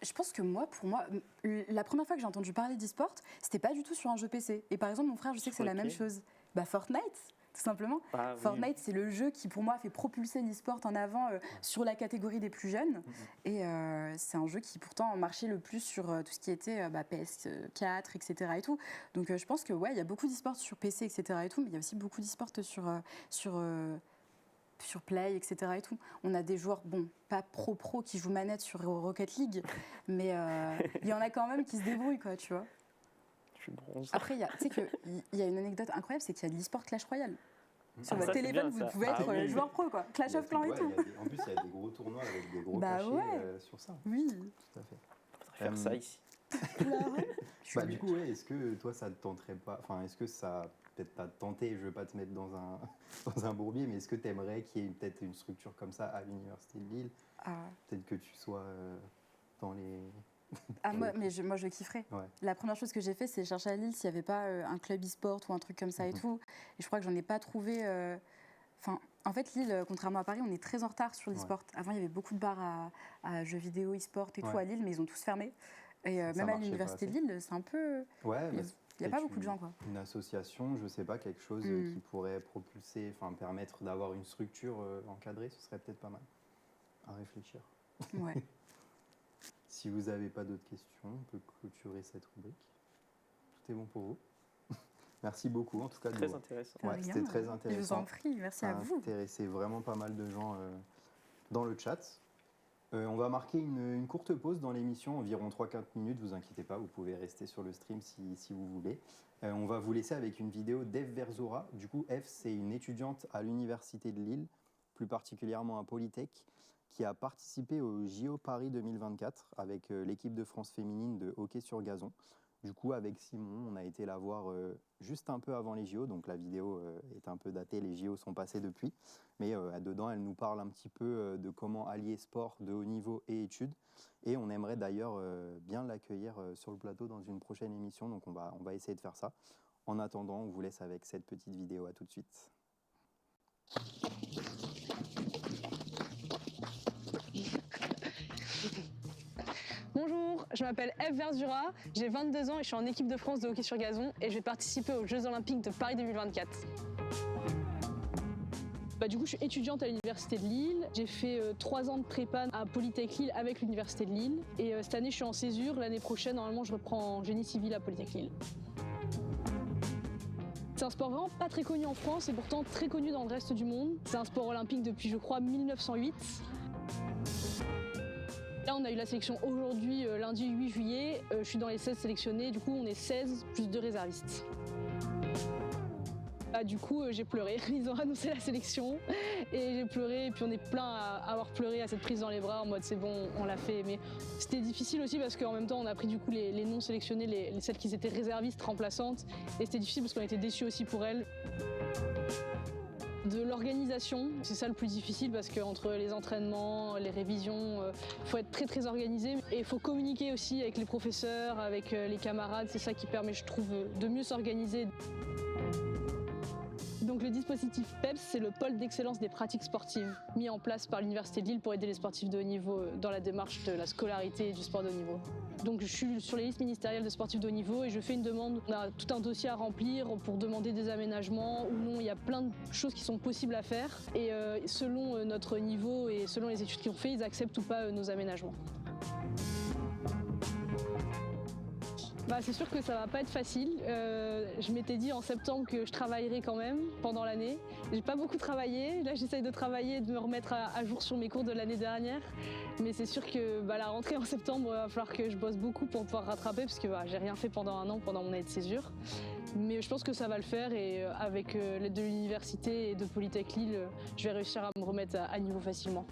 Je pense que pour moi, la première fois que j'ai entendu parler d'e-sport, c'était pas du tout sur un jeu PC. Et par exemple, mon frère, je sais que c'est la même chose. Fortnite, tout simplement. Fortnite, c'est le jeu qui, pour moi, a fait propulser l'e-sport en avant sur la catégorie des plus jeunes. Et c'est un jeu qui, pourtant, marchait le plus sur tout ce qui était PS4, etc. Et tout. Donc, je pense que, il y a beaucoup d'e-sport sur PC, etc. Et tout, mais il y a aussi beaucoup d'e-sport sur Play, etc. Et tout. On a des joueurs, pas pro qui jouent manette sur Rocket League, mais il y en a quand même qui se débrouillent, quoi, tu vois. Je suis bronze. Après, tu sais qu'il y a une anecdote incroyable, c'est qu'il y a de l'e-sport Clash Royale. Sur votre téléphone, vous pouvez être joueur pro, quoi. Clash of Clans et tout. En plus, il y a des gros tournois avec des gros cachets sur ça. Oui. Tout à fait. On faudrait faire ça ici. Du coup, est-ce que toi, ça ne te tenterait pas, est-ce que ça peut-être t'as tenté, je ne veux pas te mettre dans un bourbier, mais est-ce que tu aimerais qu'il y ait peut-être une structure comme ça à l'Université de Lille? Peut-être que tu sois dans les... moi, je kifferais. La première chose que j'ai fait, c'est chercher à Lille s'il n'y avait pas un club e-sport ou un truc comme ça et tout. Et je crois que j'en ai pas trouvé... en fait, Lille, contrairement à Paris, on est très en retard sur l'e-sport. Avant, il y avait beaucoup de bars à jeux vidéo, e-sport et tout à Lille, mais ils ont tous fermé. Et même à l'Université de Lille, c'est un peu... Il n'y a pas beaucoup de gens, quoi. Une association, je ne sais pas, quelque chose qui pourrait propulser, permettre d'avoir une structure encadrée, ce serait peut-être pas mal à réfléchir. Si vous n'avez pas d'autres questions, on peut clôturer cette rubrique. Tout est bon pour vous. Merci beaucoup, en tout cas. Très intéressant. C'était très intéressant. Je vous en prie, merci à vous. Intéressé vraiment pas mal de gens dans le chat. On va marquer une courte pause dans l'émission, environ 3-4 minutes, vous inquiétez pas, vous pouvez rester sur le stream si vous voulez. On va vous laisser avec une vidéo d'Eve Verzora. Du coup, Eve, c'est une étudiante à l'Université de Lille, plus particulièrement à Polytech, qui a participé au JO Paris 2024 avec l'équipe de France féminine de hockey sur gazon. Du coup, avec Simon, on a été la voir juste un peu avant les JO, donc la vidéo est un peu datée, les JO sont passés depuis. Mais dedans, elle nous parle un petit peu de comment allier sport de haut niveau et études. Et on aimerait d'ailleurs bien l'accueillir sur le plateau dans une prochaine émission, donc on va essayer de faire ça. En attendant, on vous laisse avec cette petite vidéo. À tout de suite. Bonjour, je m'appelle Eve Verzora, j'ai 22 ans et je suis en équipe de France de hockey sur gazon et je vais participer aux Jeux Olympiques de Paris 2024. Du coup, je suis étudiante à l'Université de Lille. J'ai fait 3 ans de prépa à Polytech Lille avec l'Université de Lille. Et cette année, je suis en césure. L'année prochaine, normalement, je reprends en génie civil à Polytech Lille. C'est un sport vraiment pas très connu en France et pourtant très connu dans le reste du monde. C'est un sport olympique depuis, je crois, 1908. Là, on a eu la sélection aujourd'hui, lundi 8 juillet. Je suis dans les 16 sélectionnés. Du coup, on est 16 plus 2 réservistes. Du coup, j'ai pleuré. Ils ont annoncé la sélection et j'ai pleuré. Et puis on est plein à avoir pleuré à cette prise dans les bras en mode c'est bon, on l'a fait. Mais c'était difficile aussi parce qu'en même temps, on a pris du coup les non sélectionnés, celles qui étaient réservistes, remplaçantes. Et c'était difficile parce qu'on était déçus aussi pour elles. De l'organisation, c'est ça le plus difficile parce qu'entre les entraînements, les révisions, il faut être très très organisé et il faut communiquer aussi avec les professeurs, avec les camarades. C'est ça qui permet, je trouve, de mieux s'organiser. Donc le dispositif PEPS, c'est le pôle d'excellence des pratiques sportives mis en place par l'Université de Lille pour aider les sportifs de haut niveau dans la démarche de la scolarité et du sport de haut niveau. Donc je suis sur les listes ministérielles de sportifs de haut niveau et je fais une demande. On a tout un dossier à remplir pour demander des aménagements ou non. Il y a plein de choses qui sont possibles à faire et selon notre niveau et selon les études qu'ils ont fait, ils acceptent ou pas nos aménagements. C'est sûr que ça va pas être facile. Je m'étais dit en septembre que je travaillerais quand même pendant l'année. J'ai pas beaucoup travaillé. Là, j'essaye de travailler et de me remettre à jour sur mes cours de l'année dernière. Mais c'est sûr que la rentrée en septembre, il va falloir que je bosse beaucoup pour pouvoir rattraper parce que j'ai rien fait pendant un an, pendant mon année de césure. Mais je pense que ça va le faire et avec l'aide de l'université et de Polytech Lille, je vais réussir à me remettre à niveau facilement.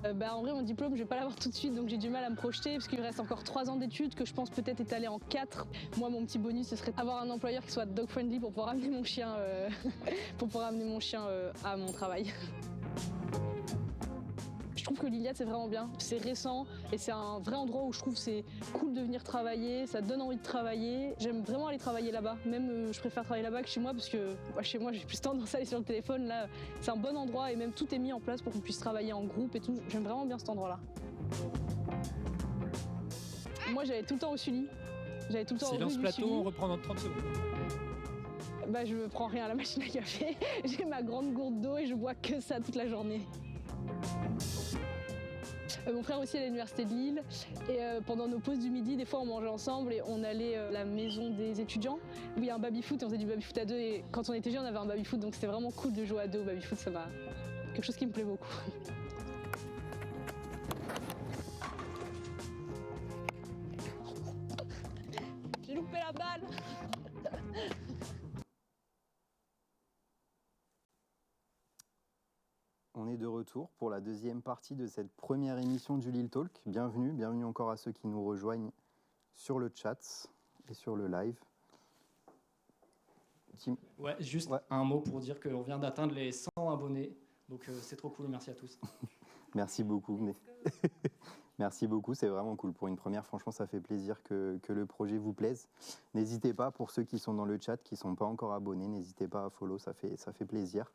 En vrai, mon diplôme, je vais pas l'avoir tout de suite, donc j'ai du mal à me projeter parce qu'il me reste encore 3 ans d'études que je pense peut-être étaler en 4. Moi, mon petit bonus, ce serait avoir un employeur qui soit dog friendly pour pouvoir amener mon chien, à mon travail. Je trouve que l'Iliade, c'est vraiment bien. C'est récent et c'est un vrai endroit où je trouve c'est cool de venir travailler, ça donne envie de travailler. J'aime vraiment aller travailler là-bas. Même je préfère travailler là-bas que chez moi parce que chez moi, j'ai plus tendance à aller sur le téléphone. Là, c'est un bon endroit et même tout est mis en place pour qu'on puisse travailler en groupe et tout. J'aime vraiment bien cet endroit-là. Moi, j'allais tout le temps au Sully. J'allais tout le temps au Silence rue du plateau, Sully. on reprend dans 30 secondes. Je ne prends rien à la machine à café. J'ai ma grande gourde d'eau et je bois que ça toute la journée. Mon frère aussi à l'Université de Lille et pendant nos pauses du midi, des fois on mangeait ensemble et on allait à la maison des étudiants où il y a un baby-foot et on faisait du baby-foot à 2 et quand on était jeunes on avait un baby-foot donc c'était vraiment cool de jouer à 2 au baby-foot, ça m'a quelque chose qui me plaît beaucoup. J'ai loupé la balle. On est de retour pour la deuxième partie de cette première émission du Lille Talk. Bienvenue encore à ceux qui nous rejoignent sur le chat et sur le live. Ouais, juste un mot pour dire qu'on vient d'atteindre les 100 abonnés, donc c'est trop cool, merci à tous. Merci beaucoup. Merci beaucoup, c'est vraiment cool. Pour une première, franchement, ça fait plaisir que le projet vous plaise. N'hésitez pas, pour ceux qui sont dans le chat, qui ne sont pas encore abonnés, n'hésitez pas à follow, ça fait plaisir.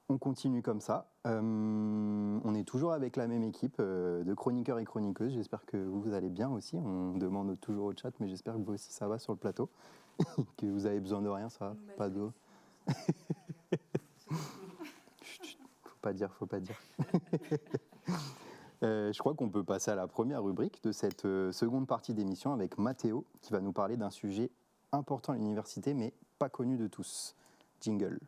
On continue comme ça. On est toujours avec la même équipe de chroniqueurs et chroniqueuses. J'espère que vous allez bien aussi. On demande toujours au chat, mais j'espère que vous aussi ça va sur le plateau. Que vous avez besoin de rien, ça va? Pas d'eau. Faut pas dire. Je crois qu'on peut passer à la première rubrique de cette seconde partie d'émission avec Mathéo, qui va nous parler d'un sujet important à l'université, mais pas connu de tous. Jingle.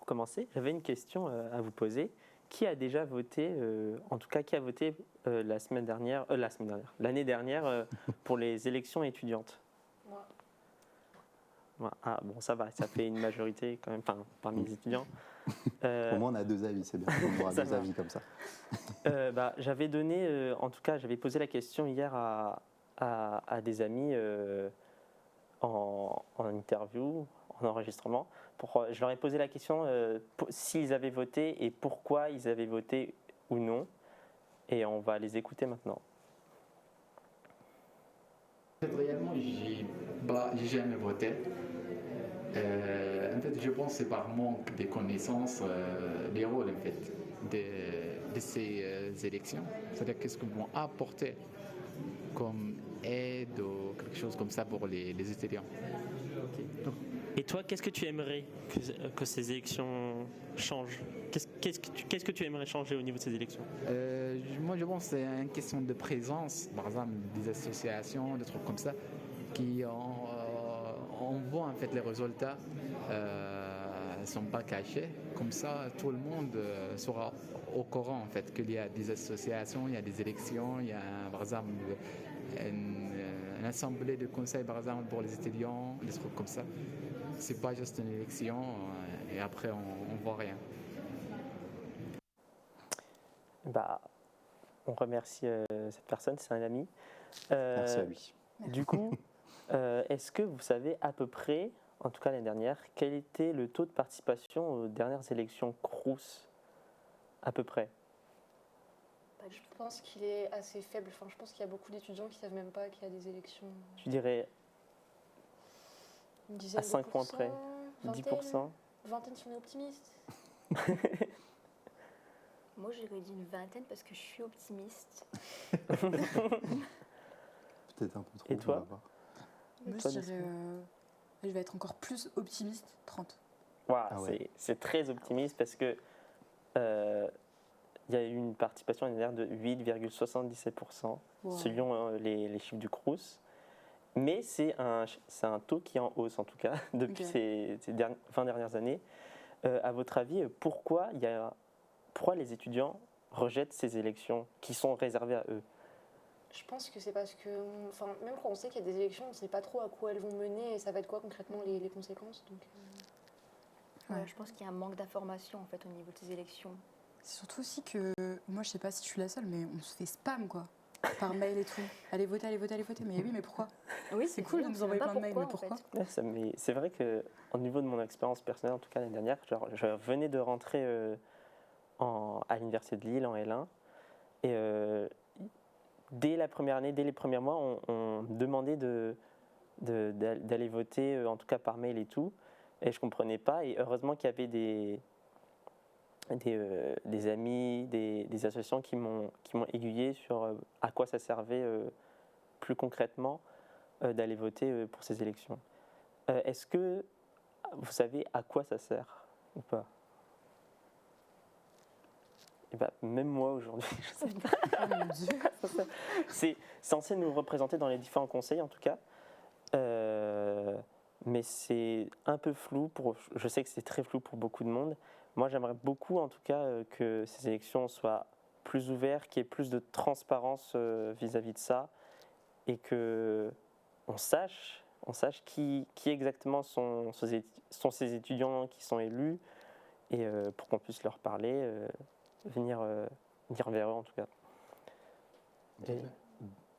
commencer, j'avais une question à vous poser. Qui a déjà voté, en tout cas qui a voté l'année dernière pour les élections étudiantes? Moi. Ah bon, ça va, ça fait une majorité quand même, enfin, parmi les étudiants. Au moins, on a 2 avis, c'est bien. On aura Ça 2 va. avis comme ça. J'avais donné, en tout cas, j'avais posé la question hier à des amis en interview, en enregistrement. Je leur ai posé la question s'ils avaient voté et pourquoi ils avaient voté ou non. Et on va les écouter maintenant. Réellement, j'ai jamais voté. En fait, je pense que c'est par manque de connaissances des rôles en fait, de ces élections. C'est-à-dire qu'est-ce qu'ils vont apporter comme aide ou quelque chose comme ça pour les étudiants. Et toi, qu'est-ce que tu aimerais que ces élections changent? Qu'est-ce que tu aimerais changer au niveau de ces élections? Moi, je pense que c'est une question de présence, par exemple des associations, des trucs comme ça, qui on voit en fait les résultats ne sont pas cachés. Comme ça, tout le monde sera au courant en fait qu'il y a des associations, il y a des élections, il y a par exemple une assemblée de conseils par exemple pour les étudiants, des trucs comme ça. C'est pas juste une élection et après on voit rien. On remercie cette personne, c'est un ami. Merci à lui. Du coup, est-ce que vous savez à peu près, en tout cas l'année dernière, quel était le taux de participation aux dernières élections Crous? À peu près. Je pense qu'il est assez faible. Enfin, je pense qu'il y a beaucoup d'étudiants qui ne savent même pas qu'il y a des élections. Je dirais Une dizaine à 5 points près. 10%. 10%. Vingtaine si on est optimiste. Moi, j'aurais dit une vingtaine parce que je suis optimiste. Peut-être un peu trop. Et toi? On va voir. Moi, je dirais, je vais être encore plus optimiste, 30. Wow, Ah ouais. c'est très optimiste parce que il y a eu une participation l'année dernière de 8,77% selon les chiffres du Crous. Mais c'est un taux qui est en hausse en tout cas depuis ces 20 dernières années. À votre avis, pourquoi les étudiants rejettent ces élections qui sont réservées à eux? Je pense que c'est parce que, même quand on sait qu'il y a des élections, on ne sait pas trop à quoi elles vont mener et ça va être quoi concrètement les conséquences. Donc, Je pense qu'il y a un manque d'information en fait au niveau de ces élections. C'est surtout aussi que, moi je sais pas si je suis la seule, mais on se fait spam quoi, par mail et tout. Allez voter, allez voter, allez voter. Mais oui, mais pourquoi? Oui, C'est cool de nous envoyer plein de mails, mais pourquoi? Ouais, c'est vrai qu'au niveau de mon expérience personnelle, en tout cas l'année dernière, je venais de rentrer à l'université de Lille en L1 et dès la première année, dès les premiers mois, on me demandait d'aller voter, en tout cas par mail et tout, et je ne comprenais pas. Et heureusement qu'il y avait des amis, des associations qui m'ont aiguillé sur à quoi ça servait plus concrètement d'aller voter pour ces élections. Est-ce que vous savez à quoi ça sert ou pas? Et même moi aujourd'hui, je sais pas. Oh mon Dieu. C'est censé nous représenter dans les différents conseils en tout cas, mais c'est un peu flou. Je sais que c'est très flou pour beaucoup de monde. Moi, j'aimerais beaucoup en tout cas que ces élections soient plus ouvertes, qu'il y ait plus de transparence vis-à-vis de ça, et que on sache qui exactement sont ces étudiants qui sont élus, et pour qu'on puisse leur parler. Venir vers eux en tout cas.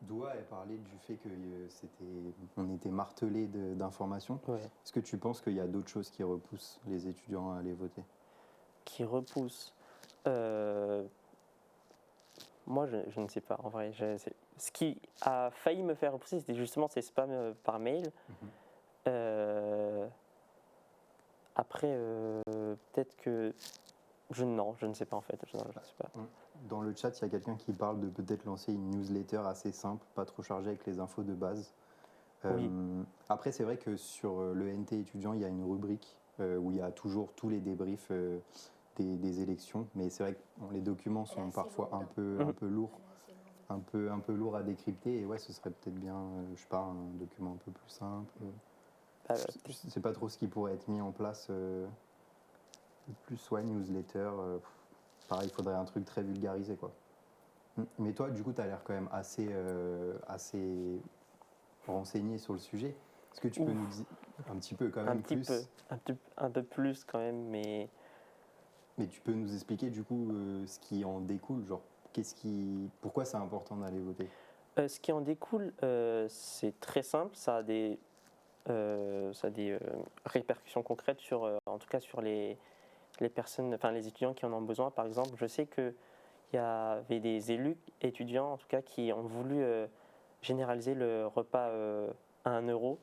Doua a parlé du fait qu'on était martelé d'informations. Ouais. Est-ce que tu penses qu'il y a d'autres choses qui repoussent les étudiants à aller voter? Qui repoussent Moi, je ne sais pas. En vrai, ce qui a failli me faire repousser, c'était justement ces spams par mail. Après, peut-être que je ne sais pas en fait. Je ne sais pas. Dans le chat, il y a quelqu'un qui parle de peut-être lancer une newsletter assez simple, pas trop chargée avec les infos de base. Oui. Après, c'est vrai que sur le NT étudiant, il y a une rubrique où il y a toujours tous les débriefs des élections. Mais c'est vrai que les documents sont parfois un peu lourds. Un peu lourd à décrypter. Et ouais, ce serait peut-être bien, je sais pas, un document un peu plus simple. Je sais pas trop ce qui pourrait être mis en place Plus, ouais, newsletter. Pareil, il faudrait un truc très vulgarisé, quoi. Mais toi, du coup, tu as l'air quand même assez renseigné sur le sujet. Est-ce que tu peux nous dire un petit peu quand même plus un peu plus quand même, mais tu peux nous expliquer du coup ce qui en découle, genre pourquoi c'est important d'aller voter? Ce qui en découle, c'est très simple, ça a des répercussions concrètes en tout cas sur les personnes, enfin les étudiants qui en ont besoin. Par exemple, je sais qu'il y avait des élus étudiants en tout cas qui ont voulu généraliser le repas à 1 euro,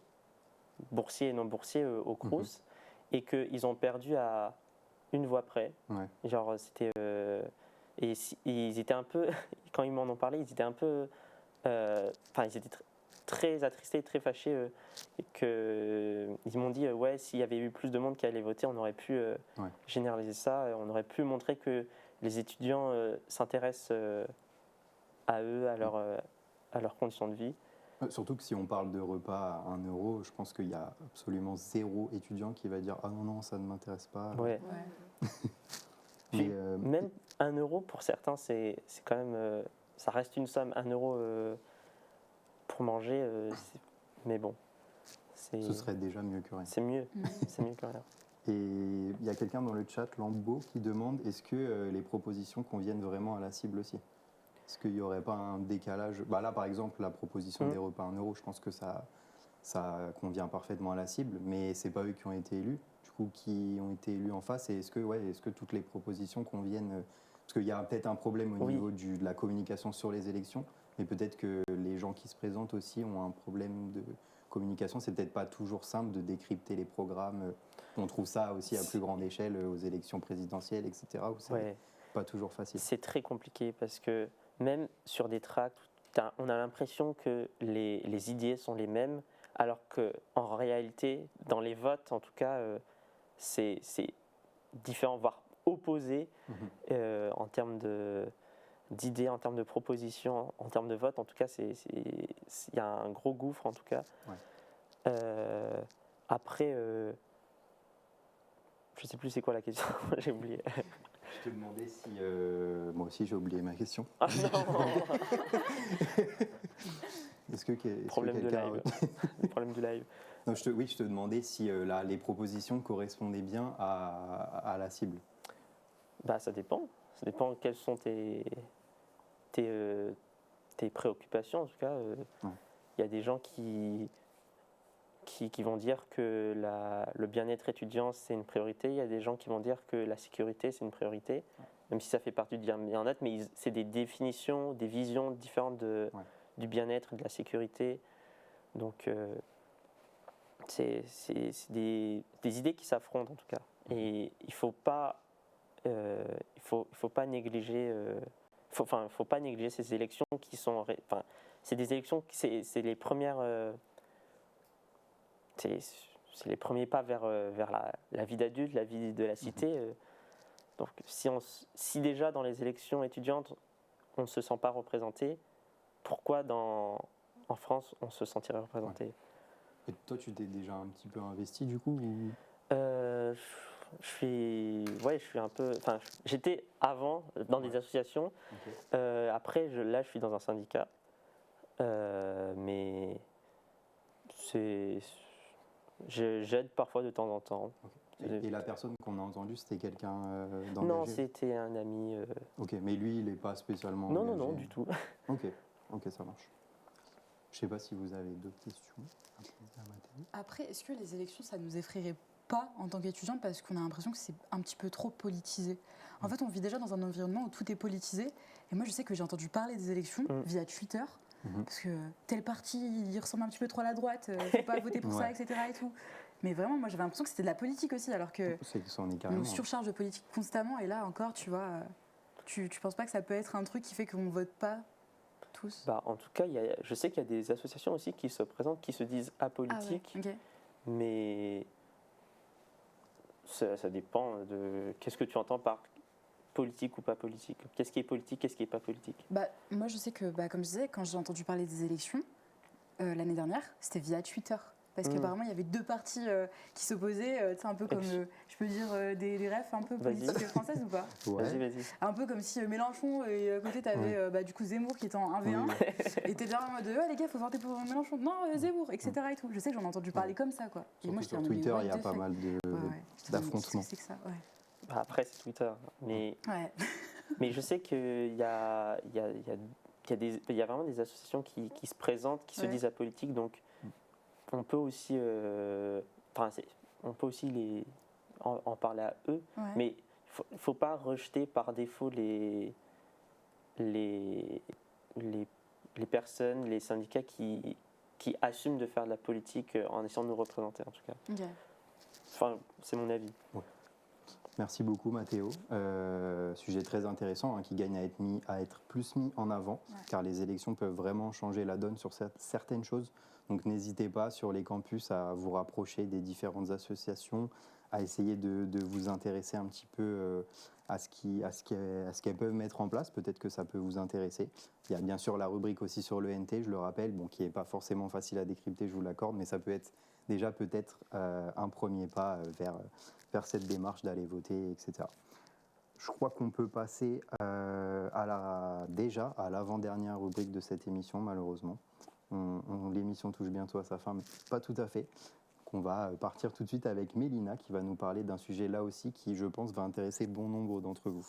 boursiers et non boursiers au Crous, et qu'ils ont perdu à 1 voix près. Ouais. Genre c'était et ils étaient un peu quand ils m'en ont parlé, ils étaient un peu ils étaient très attristés, très fâchés et ils m'ont dit ouais, s'il y avait eu plus de monde qui allait voter, on aurait pu généraliser ça, on aurait pu montrer que les étudiants s'intéressent à eux, à leurs conditions de vie. Surtout que si on parle de repas à 1 euro, je pense qu'il y a absolument 0 étudiant qui va dire ah non, ça ne m'intéresse pas. Ouais. Puis, même 1 euro pour certains, c'est quand même ça reste une somme. 1 euro pour manger, mais bon. Ce serait déjà mieux que rien. C'est mieux, c'est mieux que rien. Et il y a quelqu'un dans le chat, Lambeau, qui demande est-ce que les propositions conviennent vraiment à la cible aussi? Est-ce qu'il n'y aurait pas un décalage? Là, par exemple, la proposition des repas à 1 euro, je pense que ça convient parfaitement à la cible, mais ce n'est pas eux qui ont été élus. Du coup, qui ont été élus en face, et est-ce que toutes les propositions conviennent? Parce qu'il y a peut-être un problème au niveau de la communication sur les élections, mais peut-être que les gens qui se présentent aussi ont un problème de communication. C'est peut-être pas toujours simple de décrypter les programmes. On trouve ça aussi à plus grande échelle aux élections présidentielles, etc. Où c'est pas toujours facile. C'est très compliqué parce que même sur des tracts, on a l'impression que les idées sont les mêmes, alors qu'en réalité, dans les votes, en tout cas, c'est différent, voire opposé en termes d'idées, en termes de propositions, en termes de vote. En tout cas, il y a un gros gouffre, en tout cas. Ouais. Après, je ne sais plus c'est quoi la question, j'ai oublié. Je te demandais si... moi aussi, j'ai oublié ma question. Ah non. Problème de live. Problème du live. Non, je te demandais si les propositions correspondaient bien à la cible. Ça dépend. Ça dépend quelles sont tes préoccupations, en tout cas. Il y a des gens qui vont dire que le bien-être étudiant, c'est une priorité. Il y a des gens qui vont dire que la sécurité, c'est une priorité, même si ça fait partie du bien-être, mais c'est des définitions, des visions différentes du bien-être, de la sécurité. Donc, c'est des idées qui s'affrontent, en tout cas. Et il ne faut pas négliger... faut pas négliger ces élections qui sont... c'est des élections, c'est les premières... c'est les premiers pas vers la vie d'adulte, la vie de la cité. Donc si déjà dans les élections étudiantes, on ne se sent pas représenté, pourquoi en France, on se sentirait représenté? Et toi, tu t'es déjà un petit peu investi du coup je suis un peu... j'étais avant dans des associations. Okay. Après, là, je suis dans un syndicat. Mais j'aide parfois de temps en temps. Okay. Et la personne qu'on a entendue, c'était quelqu'un d'engagé? Non, c'était un ami. Ok, mais lui, il n'est pas spécialement non, engagé. Non, du tout. Ok, ça marche. Je ne sais pas si vous avez d'autres questions. Après, est-ce que les élections, ça nous effraierait pas en tant qu'étudiante, parce qu'on a l'impression que c'est un petit peu trop politisé? En fait, on vit déjà dans un environnement où tout est politisé. Et moi, je sais que j'ai entendu parler des élections via Twitter. Parce que tel parti, il ressemble un petit peu trop à la droite, faut pas voter pour ça, etc. Et tout. Mais vraiment, moi j'avais l'impression que c'était de la politique aussi, alors que on surcharge de politique constamment. Et là encore, tu vois, tu penses pas que ça peut être un truc qui fait qu'on vote pas tous? En tout cas, je sais qu'il y a des associations aussi qui se présentent, qui se disent apolitiques. Ah ouais, okay. Mais ça dépend de qu'est-ce que tu entends par politique ou pas politique. Qu'est-ce qui est politique, qu'est-ce qui n'est pas politique? Moi, je sais que, comme je disais, quand j'ai entendu parler des élections l'année dernière, c'était via Twitter. parce qu'apparemment il y avait deux partis qui s'opposaient, un peu comme, je peux dire des refs un peu politiques françaises ou pas? Vas-y. Un peu comme si Mélenchon et à côté t'avais du coup Zemmour qui était en 1v1 et t'es bien en mode les gars faut voter pour Mélenchon, non Zemmour, etc. et tout. Je sais que j'en ai entendu parler comme ça quoi. Et moi, sur Twitter il y a pas mal d'affrontements. Après c'est Twitter, mais mais je sais qu'il y a vraiment des associations qui se présentent, qui se disent apolitiques, donc on peut aussi, on peut aussi en parler à eux, mais il ne faut pas rejeter par défaut les personnes, les syndicats qui assument de faire de la politique en essayant de nous représenter en tout cas. Enfin, c'est mon avis. Merci beaucoup Mathéo. Sujet très intéressant qui gagne à être plus mis en avant, car les élections peuvent vraiment changer la donne sur certaines choses. Donc n'hésitez pas sur les campus à vous rapprocher des différentes associations, à essayer de vous intéresser un petit peu à ce qu'elles peuvent mettre en place. Peut-être que ça peut vous intéresser. Il y a bien sûr la rubrique aussi sur l'ENT, je le rappelle, qui n'est pas forcément facile à décrypter, je vous l'accorde, mais ça peut être déjà peut-être un premier pas vers cette démarche d'aller voter, etc. Je crois qu'on peut passer déjà à l'avant-dernière rubrique de cette émission, malheureusement. L'émission touche bientôt à sa fin, mais pas tout à fait. On va partir tout de suite avec Mélina qui va nous parler d'un sujet là aussi qui, je pense, va intéresser bon nombre d'entre vous.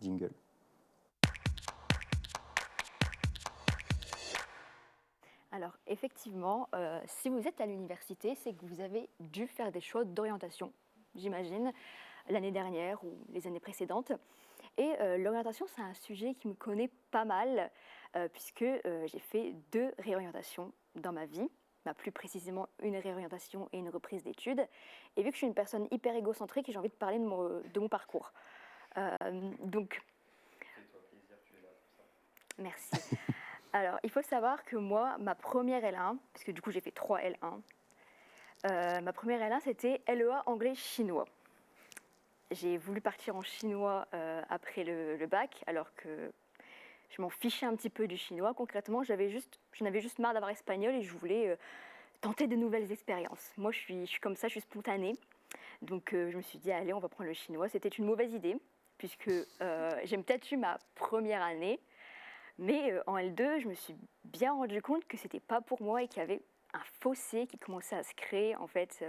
Jingle. Alors effectivement, si vous êtes à l'université, c'est que vous avez dû faire des choix d'orientation, j'imagine, l'année dernière ou les années précédentes. Et l'orientation, c'est un sujet qui me connaît pas mal, puisque j'ai fait 2 réorientations dans ma vie, plus précisément une réorientation et une reprise d'études. Et vu que je suis une personne hyper égocentrique, j'ai envie de parler de mon parcours. Donc, fais-toi plaisir, tu es là pour ça. Merci. Alors, il faut savoir que moi, ma première L1, parce que du coup j'ai fait 3 L1, ma première L1 c'était LEA anglais-chinois. J'ai voulu partir en chinois après le bac, alors que je m'en fichais un petit peu du chinois. Concrètement, j'en avais juste marre d'avoir espagnol et je voulais tenter de nouvelles expériences. Moi, je suis comme ça, je suis spontanée. Donc, je me suis dit, allez, on va prendre le chinois. C'était une mauvaise idée, puisque j'ai peut-être eu ma première année. Mais en L2, je me suis bien rendu compte que c'était pas pour moi et qu'il y avait un fossé qui commençait à se créer en fait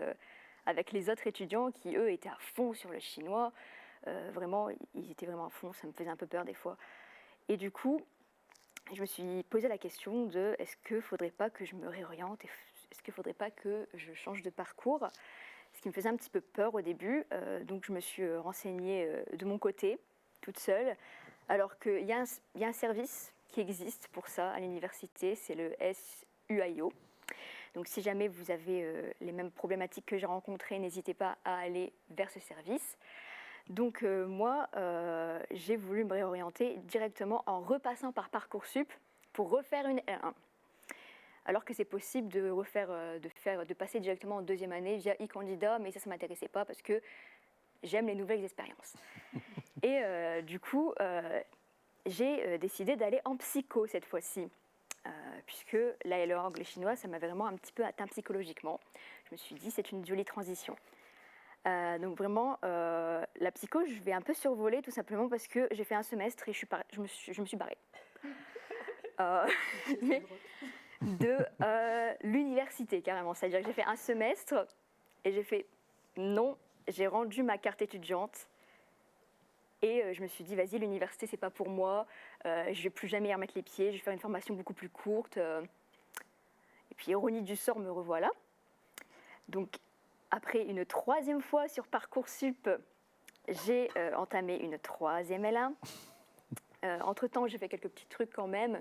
avec les autres étudiants qui eux étaient à fond sur le chinois. Vraiment, ils étaient vraiment à fond, ça me faisait un peu peur des fois. Et du coup, je me suis posé la question de est-ce qu'il ne faudrait pas que je me réoriente, est-ce qu'il ne faudrait pas que je change de parcours, ce qui me faisait un petit peu peur au début. Donc je me suis renseignée de mon côté, toute seule, alors qu'il y a un service qui existe pour ça à l'université, c'est le SUIO. Donc si jamais vous avez les mêmes problématiques que j'ai rencontrées, n'hésitez pas à aller vers ce service. Donc moi, j'ai voulu me réorienter directement en repassant par Parcoursup pour refaire une L1. Alors que c'est possible de passer directement en 2e année via e-candidat, mais ça ne m'intéressait pas parce que j'aime les nouvelles expériences. Et du coup, j'ai décidé d'aller en psycho cette fois-ci, puisque la LEA anglais-chinois, ça m'avait vraiment un petit peu atteint psychologiquement. Je me suis dit, c'est une jolie transition. Donc vraiment, la psycho, je vais un peu survoler tout simplement parce que j'ai fait un semestre et je me suis barrée. Mais de l'université carrément, c'est-à-dire que j'ai fait un semestre et j'ai fait non, j'ai rendu ma carte étudiante et je me suis dit vas-y, l'université c'est pas pour moi, je vais plus jamais y remettre les pieds, je vais faire une formation beaucoup plus courte. Et puis ironie du sort, me revoilà. Donc après une 3e fois sur Parcoursup, j'ai entamé une 3e L1. Entre-temps, j'ai fait quelques petits trucs quand même.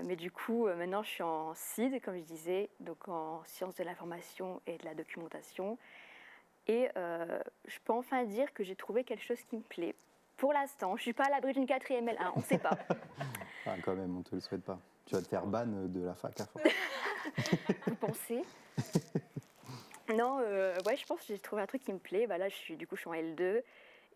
Mais du coup, maintenant, je suis en CID, comme je disais, donc en sciences de l'information et de la documentation. Et je peux enfin dire que j'ai trouvé quelque chose qui me plaît. Pour l'instant, je ne suis pas à l'abri d'une 4e L1, on ne sait pas. Ah, quand même, on ne te le souhaite pas. Tu vas te faire ban de la fac à force. Vous pensez? Non, ouais, je pense que j'ai trouvé un truc qui me plaît. Là, je suis en L2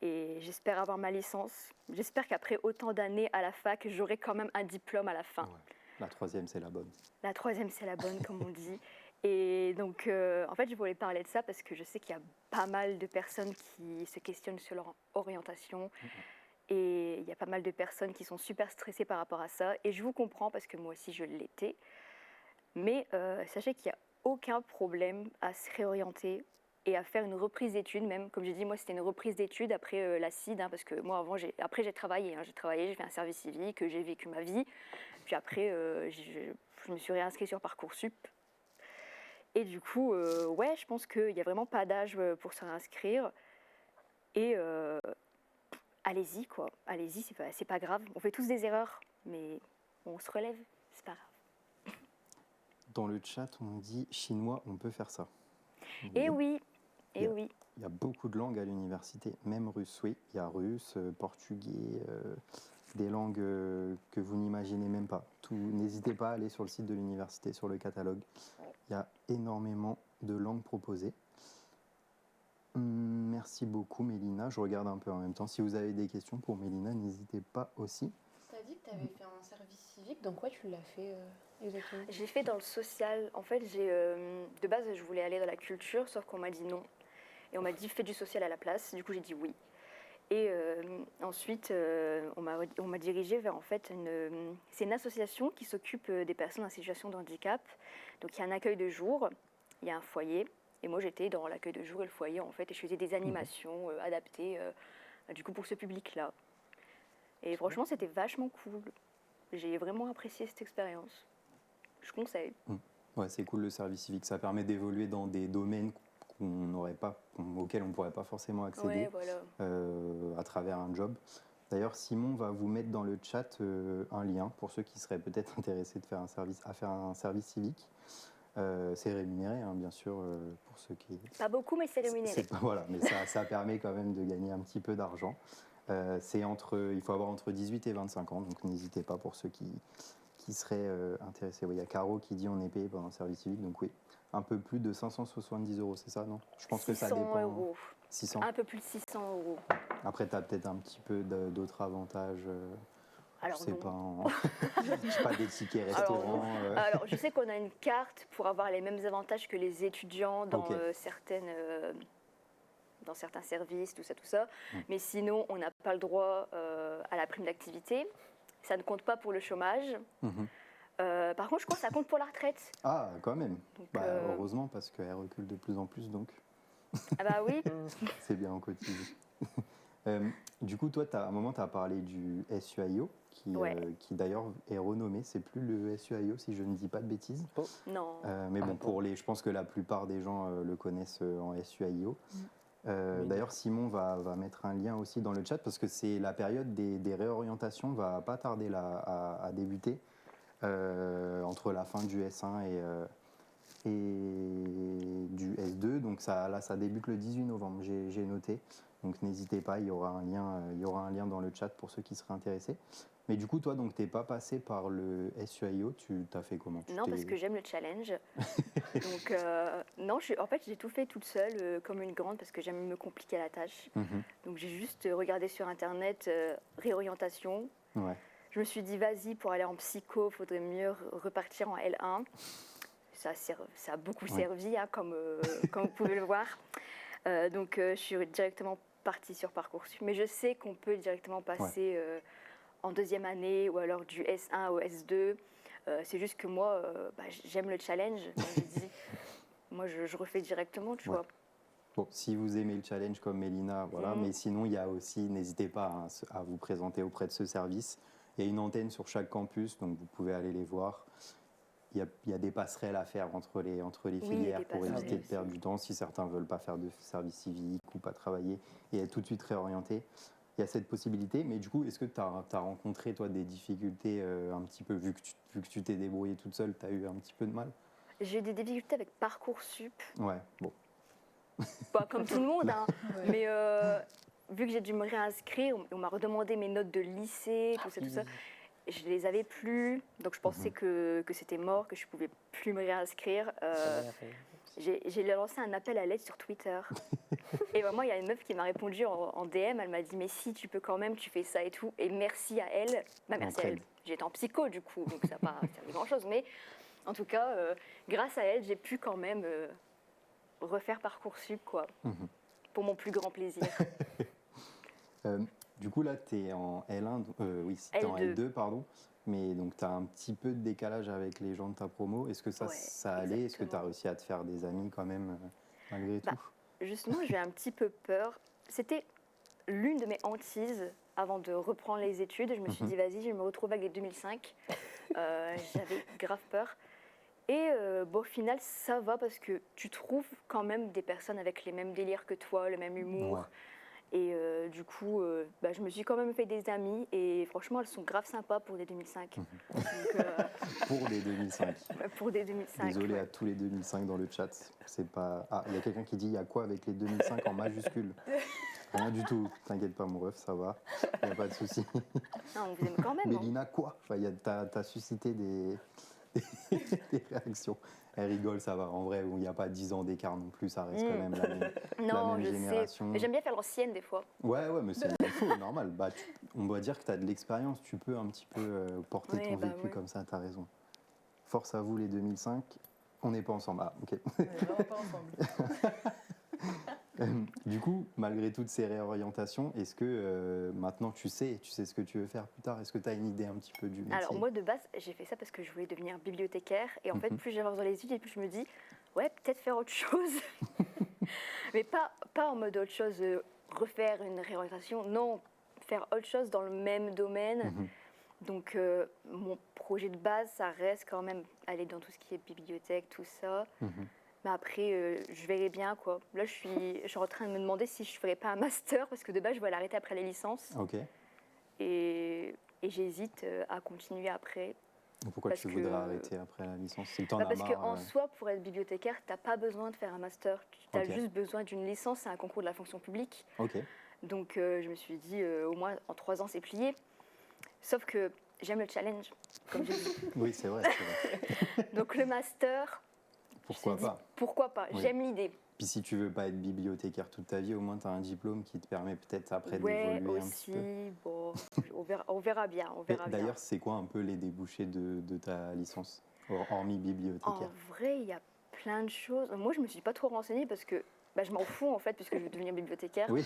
et j'espère avoir ma licence. J'espère qu'après autant d'années à la fac, j'aurai quand même un diplôme à la fin. Ouais. La 3e, c'est la bonne. La 3e, c'est la bonne, comme on dit. Et donc, en fait, je voulais parler de ça parce que je sais qu'il y a pas mal de personnes qui se questionnent sur leur orientation. Et il y a pas mal de personnes qui sont super stressées par rapport à ça. Et je vous comprends parce que moi aussi, je l'étais. Mais sachez qu'il n'y a aucun problème à se réorienter et à faire une reprise d'études. Même, comme j'ai dit, moi, c'était une reprise d'études après la CID. Parce que moi, après, j'ai travaillé. J'ai fait un service civique, j'ai vécu ma vie. Puis après, je me suis réinscrite sur Parcoursup. Et du coup, ouais, je pense qu'il n'y a vraiment pas d'âge pour se réinscrire. Et allez-y, quoi. Allez-y, c'est pas grave. On fait tous des erreurs, mais on se relève, c'est pas grave. Dans le chat, on dit chinois, on peut faire ça. Et oui, Il y a beaucoup de langues à l'université, même russe, oui. Il y a russe, portugais, des langues que vous n'imaginez même pas. N'hésitez pas à aller sur le site de l'université, sur le catalogue. Il y a énormément de langues proposées. Merci beaucoup, Mélina. Je regarde un peu en même temps. Si vous avez des questions pour Mélina, n'hésitez pas aussi. Tu as dit que tu avais fait un service civique. Dans quoi tu l'as fait exactement? J'ai fait dans le social. En fait, de base, je voulais aller dans la culture, sauf qu'on m'a dit non. Et on m'a dit fais du social à la place. Du coup, j'ai dit oui. Et ensuite, on m'a dirigée vers en fait c'est une association qui s'occupe des personnes en situation de handicap. Donc il y a un accueil de jour, il y a un foyer. Et moi, j'étais dans l'accueil de jour et le foyer en fait, et je faisais des animations adaptées du coup pour ce public-là. Et franchement, c'était vachement cool. J'ai vraiment apprécié cette expérience. Je conseille. Ouais, c'est cool le service civique. Ça permet d'évoluer dans des domaines auxquels on ne pourrait pas forcément accéder à travers un job. D'ailleurs, Simon va vous mettre dans le chat un lien pour ceux qui seraient peut-être intéressés à faire un service civique. C'est rémunéré, hein, bien sûr, pour ceux qui... Pas beaucoup, mais c'est rémunéré. Voilà, mais ça permet quand même de gagner un petit peu d'argent. Il faut avoir entre 18 et 25 ans, donc n'hésitez pas pour ceux qui seraient intéressés. Il y a Caro qui dit on est payé pendant le service civique, donc oui, un peu plus de 570 €, c'est ça, non? Je pense que ça dépend. 600 €. 600. Un peu plus de 600 €. Après, tu as peut-être un petit peu d'autres avantages. Alors, je sais pas, des tickets restaurants. Alors, je sais qu'on a une carte pour avoir les mêmes avantages que les étudiants dans certains services, tout ça. Mais sinon, on n'a pas le droit à la prime d'activité. Ça ne compte pas pour le chômage. Par contre, je crois que ça compte pour la retraite. Ah, quand même. Donc, heureusement, parce qu'elle recule de plus en plus, donc. Ah bah oui. C'est bien, on cotise. Du coup, toi, à un moment, tu as parlé du SUIO, qui d'ailleurs est renommé. C'est plus le SUIO, si je ne dis pas de bêtises. Non. Mais bon, je pense que la plupart des gens le connaissent en SUIO. D'ailleurs, Simon va mettre un lien aussi dans le chat, parce que c'est la période des réorientations va pas tarder à débuter entre la fin du S1 et du S2. Donc ça débute le 18 novembre, j'ai noté. Donc n'hésitez pas, il y aura un lien dans le chat pour ceux qui seraient intéressés. Mais du coup, toi, donc t'es pas passé par le SUIO, tu t'as fait comment? Non, parce que j'aime le challenge. Donc non, en fait, j'ai tout fait toute seule, comme une grande, parce que j'aime me compliquer la tâche. Donc j'ai juste regardé sur Internet réorientation. Ouais. Je me suis dit, vas-y, pour aller en psycho, il faudrait mieux repartir en L1. Ça a beaucoup servi, hein, comme vous pouvez le voir. Donc je suis directement partie sur Parcoursup. Mais je sais qu'on peut directement passer en deuxième année ou alors du S1 au S2. C'est juste que moi, j'aime le challenge. Donc je dis, moi, je refais directement, tu vois. Bon, si vous aimez le challenge comme Mélina, voilà. Mais sinon, il y a aussi, n'hésitez pas à vous présenter auprès de ce service. Il y a une antenne sur chaque campus, donc vous pouvez aller les voir. Il y a des passerelles à faire entre les filières pour éviter de perdre du temps si certains ne veulent pas faire de service civique ou pas travailler et être tout de suite réorientés. Il y a cette possibilité, mais du coup, est-ce que tu as rencontré, toi, des difficultés un petit peu, vu que tu t'es débrouillée toute seule, tu as eu un petit peu de mal? J'ai eu des difficultés avec Parcoursup. Ouais, bon. Pas comme tout le monde, hein. Mais vu que j'ai dû me réinscrire, on m'a redemandé mes notes de lycée, tout ça. Je les avais plus, donc je pensais que c'était mort, que je pouvais plus me réinscrire. J'ai lancé un appel à l'aide sur Twitter. Et vraiment, il y a une meuf qui m'a répondu en DM. Elle m'a dit, mais si, tu peux quand même, tu fais ça et tout. Et merci à elle. Merci à elle. J'étais en psycho, du coup, donc ça n'a pas servi grand-chose. Mais En tout cas, grâce à elle, j'ai pu quand même refaire Parcoursup, quoi, pour mon plus grand plaisir. Du coup, là, tu es en L1, oui, t'es en L2, pardon. Mais donc, tu as un petit peu de décalage avec les gens de ta promo. Est-ce que ça allait? Est-ce que tu as réussi à te faire des amis quand même, malgré tout? Justement, j'ai un petit peu peur. C'était l'une de mes hantises avant de reprendre les études. Je me suis dit, vas-y, je me retrouve avec les 2005. J'avais grave peur. Et au final, ça va parce que tu trouves quand même des personnes avec les mêmes délires que toi, le même humour. Ouais. Et du coup, je me suis quand même fait des amis et franchement, elles sont grave sympas pour des 2005. Donc, pour des 2005. Pour des 2005. Désolé à tous les 2005 dans le chat. C'est pas. Ah, il y a quelqu'un qui dit il y a quoi avec les 2005 en majuscule? Rien du tout. T'inquiète pas, mon ref, ça va. Il n'y a pas de souci. Non, on vous aime quand même. Mélina, quoi? Enfin, t'as suscité des réactions. Elle rigole, ça va. En vrai, il n'y a pas 10 ans d'écart non plus, ça reste quand même la même génération. Mais j'aime bien faire l'ancienne des fois. Ouais, mais c'est normal. On doit dire que tu as de l'expérience, tu peux un petit peu porter ton vécu comme ça, tu as raison. Force à vous les 2005, on n'est pas ensemble. Ah, ok. On n'est vraiment pas ensemble. Du coup, malgré toutes ces réorientations, est-ce que maintenant tu sais ce que tu veux faire plus tard? Est-ce que tu as une idée un petit peu du métier? Alors moi de base, j'ai fait ça parce que je voulais devenir bibliothécaire et en fait plus j'avance dans les études et plus je me dis ouais peut-être faire autre chose. Mais pas en mode autre chose, refaire une réorientation, non, faire autre chose dans le même domaine. Donc mon projet de base, ça reste quand même aller dans tout ce qui est bibliothèque, tout ça. Mais après, je verrai bien, quoi. Là, je suis en train de me demander si je ne ferais pas un master, parce que de base, je vais l'arrêter après les licences. Ok. Et j'hésite à continuer après. Pourquoi tu voudrais arrêter après la licence? C'est le temps parce qu'en soi, pour être bibliothécaire, tu n'as pas besoin de faire un master. Tu as juste besoin d'une licence, c'est un concours de la fonction publique. Ok. Donc, je me suis dit, au moins, en 3 ans, c'est plié. Sauf que j'aime le challenge, comme j'ai dit. Oui, c'est vrai. Donc, le master... Pourquoi pas? Oui. J'aime l'idée. Puis si tu veux pas être bibliothécaire toute ta vie, au moins tu as un diplôme qui te permet peut-être après d'évoluer aussi, un petit peu. Bon, on verra bien. D'ailleurs, c'est quoi un peu les débouchés de ta licence, hormis bibliothécaire? En vrai, il y a plein de choses. Moi, je me suis pas trop renseignée parce que je m'en fous en fait, puisque je veux devenir bibliothécaire. Oui.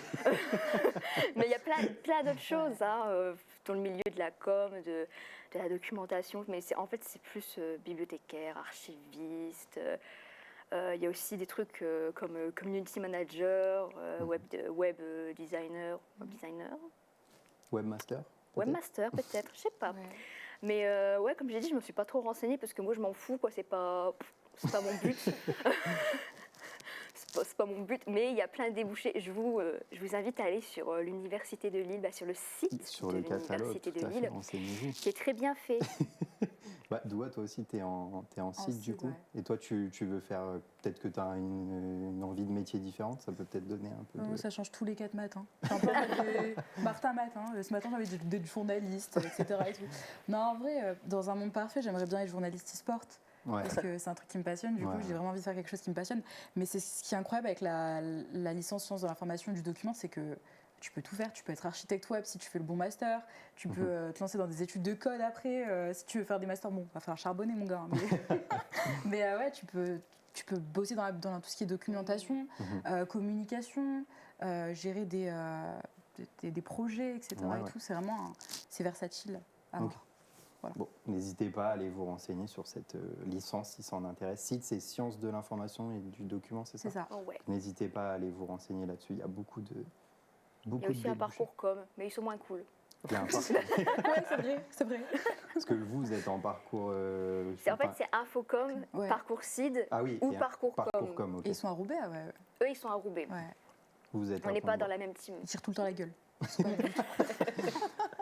Mais il y a plein d'autres choses dans le milieu de la com, de la documentation. Mais en fait, c'est plus bibliothécaire, archiviste. Il y a aussi des trucs comme community manager, web designer. Webmaster? Webmaster, peut-être, je sais pas. Ouais. Mais comme j'ai dit, je me suis pas trop renseignée parce que moi, je m'en fous, quoi. C'est pas mon but. C'est pas mon but, mais il y a plein de débouchés. Je vous invite à aller sur l'Université de Lille, sur le site sur de l'Université de Lille, qui est très bien fait. Doua, toi aussi, tu es en site du coup. Ouais. Et toi, tu veux faire, peut-être que tu as une envie de métier différente, ça peut peut-être donner un peu de... Ça change tous les 4 matins. Je suis un peu Martin matin. Ce matin, j'avais des journalistes, etc. Et tout. Non, en vrai, dans un monde parfait, j'aimerais bien être journaliste e-sport. Ouais. Parce que c'est un truc qui me passionne, du coup j'ai vraiment envie de faire quelque chose qui me passionne. Mais c'est ce qui est incroyable avec la licence sciences de l'information du document, c'est que tu peux tout faire. Tu peux être architecte web si tu fais le bon master, tu peux te lancer dans des études de code après, si tu veux faire des masters, bon, va falloir charbonner mon gars. Mais ouais, tu peux bosser dans tout ce qui est documentation, communication, gérer des projets, etc. Et tout, c'est vraiment c'est versatile. Voilà. Bon, n'hésitez pas à aller vous renseigner sur cette licence si ça en intéresse. Site, c'est Sciences de l'information et du document, c'est ça? C'est ça. Oh, ouais. N'hésitez pas à aller vous renseigner là-dessus. Il y a beaucoup de Il y a aussi un parcours com, mais ils sont moins cool. Il y a un parcours. Oui, c'est vrai. Parce que vous êtes en parcours... en fait, c'est Infocom, parcours CID ou parcours com. Okay. Ils sont à Roubaix, ouais. Eux, ils sont à Roubaix. Ouais. On n'est pas dans la même team. Ils tirent tout le temps la gueule.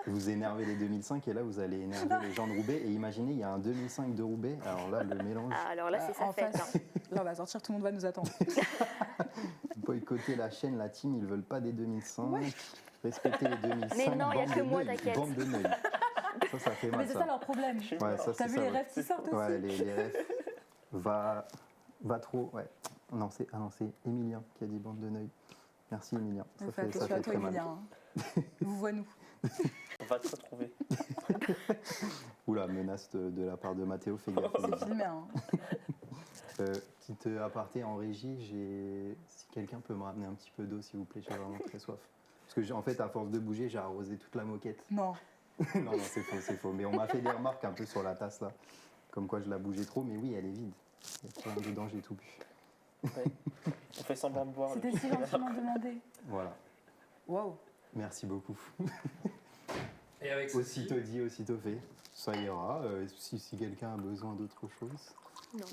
Vous énervez les 2005 et là vous allez énerver les gens de Roubaix. Et imaginez, il y a un 2005 de Roubaix. Alors là, le mélange. Alors là, c'est sa fête. Là, on va sortir, tout le monde va nous attendre. Boycotter la chaîne, la team, ils veulent pas des 2005. Ouais. Respecter les 2005. Mais non, il n'y a que moi, t'inquiète. Bande de neuils. Ça fait mal. Mais c'est ça leur problème. Ouais, t'as vu les rêves qui sortent aussi? Ouais, les rêves. Va trop. Ouais. Non, c'est Emilien qui a dit bande de neuils. Merci Emilien. Ça fait très mal. Emilien. Vous voyez nous. On va te retrouver. Oula, menace de la part de Mathéo, fais gaffe. C'est filmé, hein. Petite aparté en régie, si quelqu'un peut me ramener un petit peu d'eau, s'il vous plaît, j'ai vraiment très soif. Parce que en fait, à force de bouger, j'ai arrosé toute la moquette. Non. non, c'est faux. Mais on m'a fait des remarques un peu sur la tasse là, comme quoi je la bougeais trop, mais oui, elle est vide. Il y a plein dedans, j'ai tout bu. Ouais. On fait semblant de boire. C'était si gentiment demandé. Voilà. Waouh. Merci beaucoup. Et avec aussitôt dit, aussitôt fait. Ça ira. Si quelqu'un a besoin d'autre chose. Non.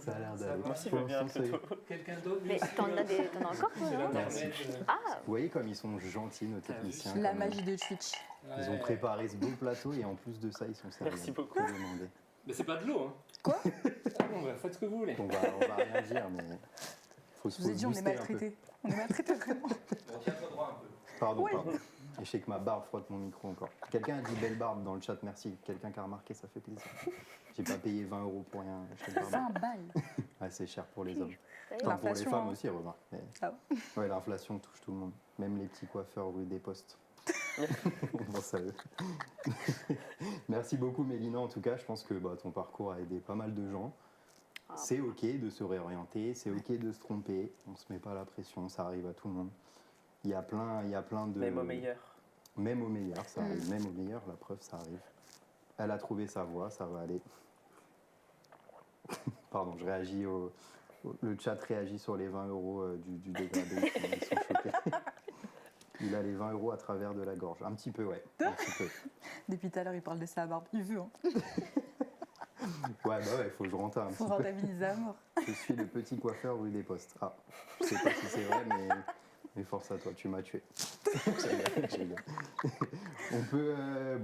Ça a l'air d'aller. Moi aussi, je veux bien plutôt. Quelqu'un d'autre? Mais t'en as encore, toi, non? Merci. Ah, Vous voyez comme ils sont gentils, nos techniciens. La comme- magie de Twitch. Ils ont préparé ce beau plateau et en plus de ça, ils sont sérieux. Merci beaucoup. Que demander. Mais c'est pas de l'eau, hein. Quoi? Ah bon, bah, faites ce que vous voulez. On va rien dire, mais faut Je vous ai dit, on est maltraités. On est maltraités vraiment. On tiens-toi droit un peu. Pardon, Oui. pardon. Et je sais que ma barbe frotte mon micro encore. Quelqu'un a dit belle barbe dans le chat, merci. Quelqu'un qui a remarqué, ça fait plaisir. J'ai pas payé 20 € pour rien. acheter de barbe. 20 balles. Ah, c'est cher pour les hommes. ça y est. Enfin, pour les L'inflation, femmes hein. aussi, remarque. Mais... Ah ouais, l'inflation touche tout le monde. Même les petits coiffeurs rue des Postes. Bon, ça veut. Merci beaucoup Mélina, en tout cas, je pense que ton parcours a aidé pas mal de gens. Ah. C'est ok de se réorienter, c'est ok de se tromper, on se met pas la pression, ça arrive à tout le monde. Il y a plein de... Même au meilleur. Même au meilleur, ça arrive. Même au meilleur, la preuve, ça arrive. Elle a trouvé sa voie, ça va aller. Pardon, je réagis le chat réagit sur les 20 € du dégradé. Ils sont choqués. Il a les 20 € à travers de la gorge. Un petit peu, ouais. Un petit peu. Depuis tout à l'heure, il parle de sa barbe. Il veut, hein. Ouais, il faut que je rentre un petit Faut peu. rentabiliser à mort. Je suis le petit coiffeur rue des Postes. Ah, je sais pas si c'est vrai, mais force à toi, tu m'as tué. Je rigole. On peut,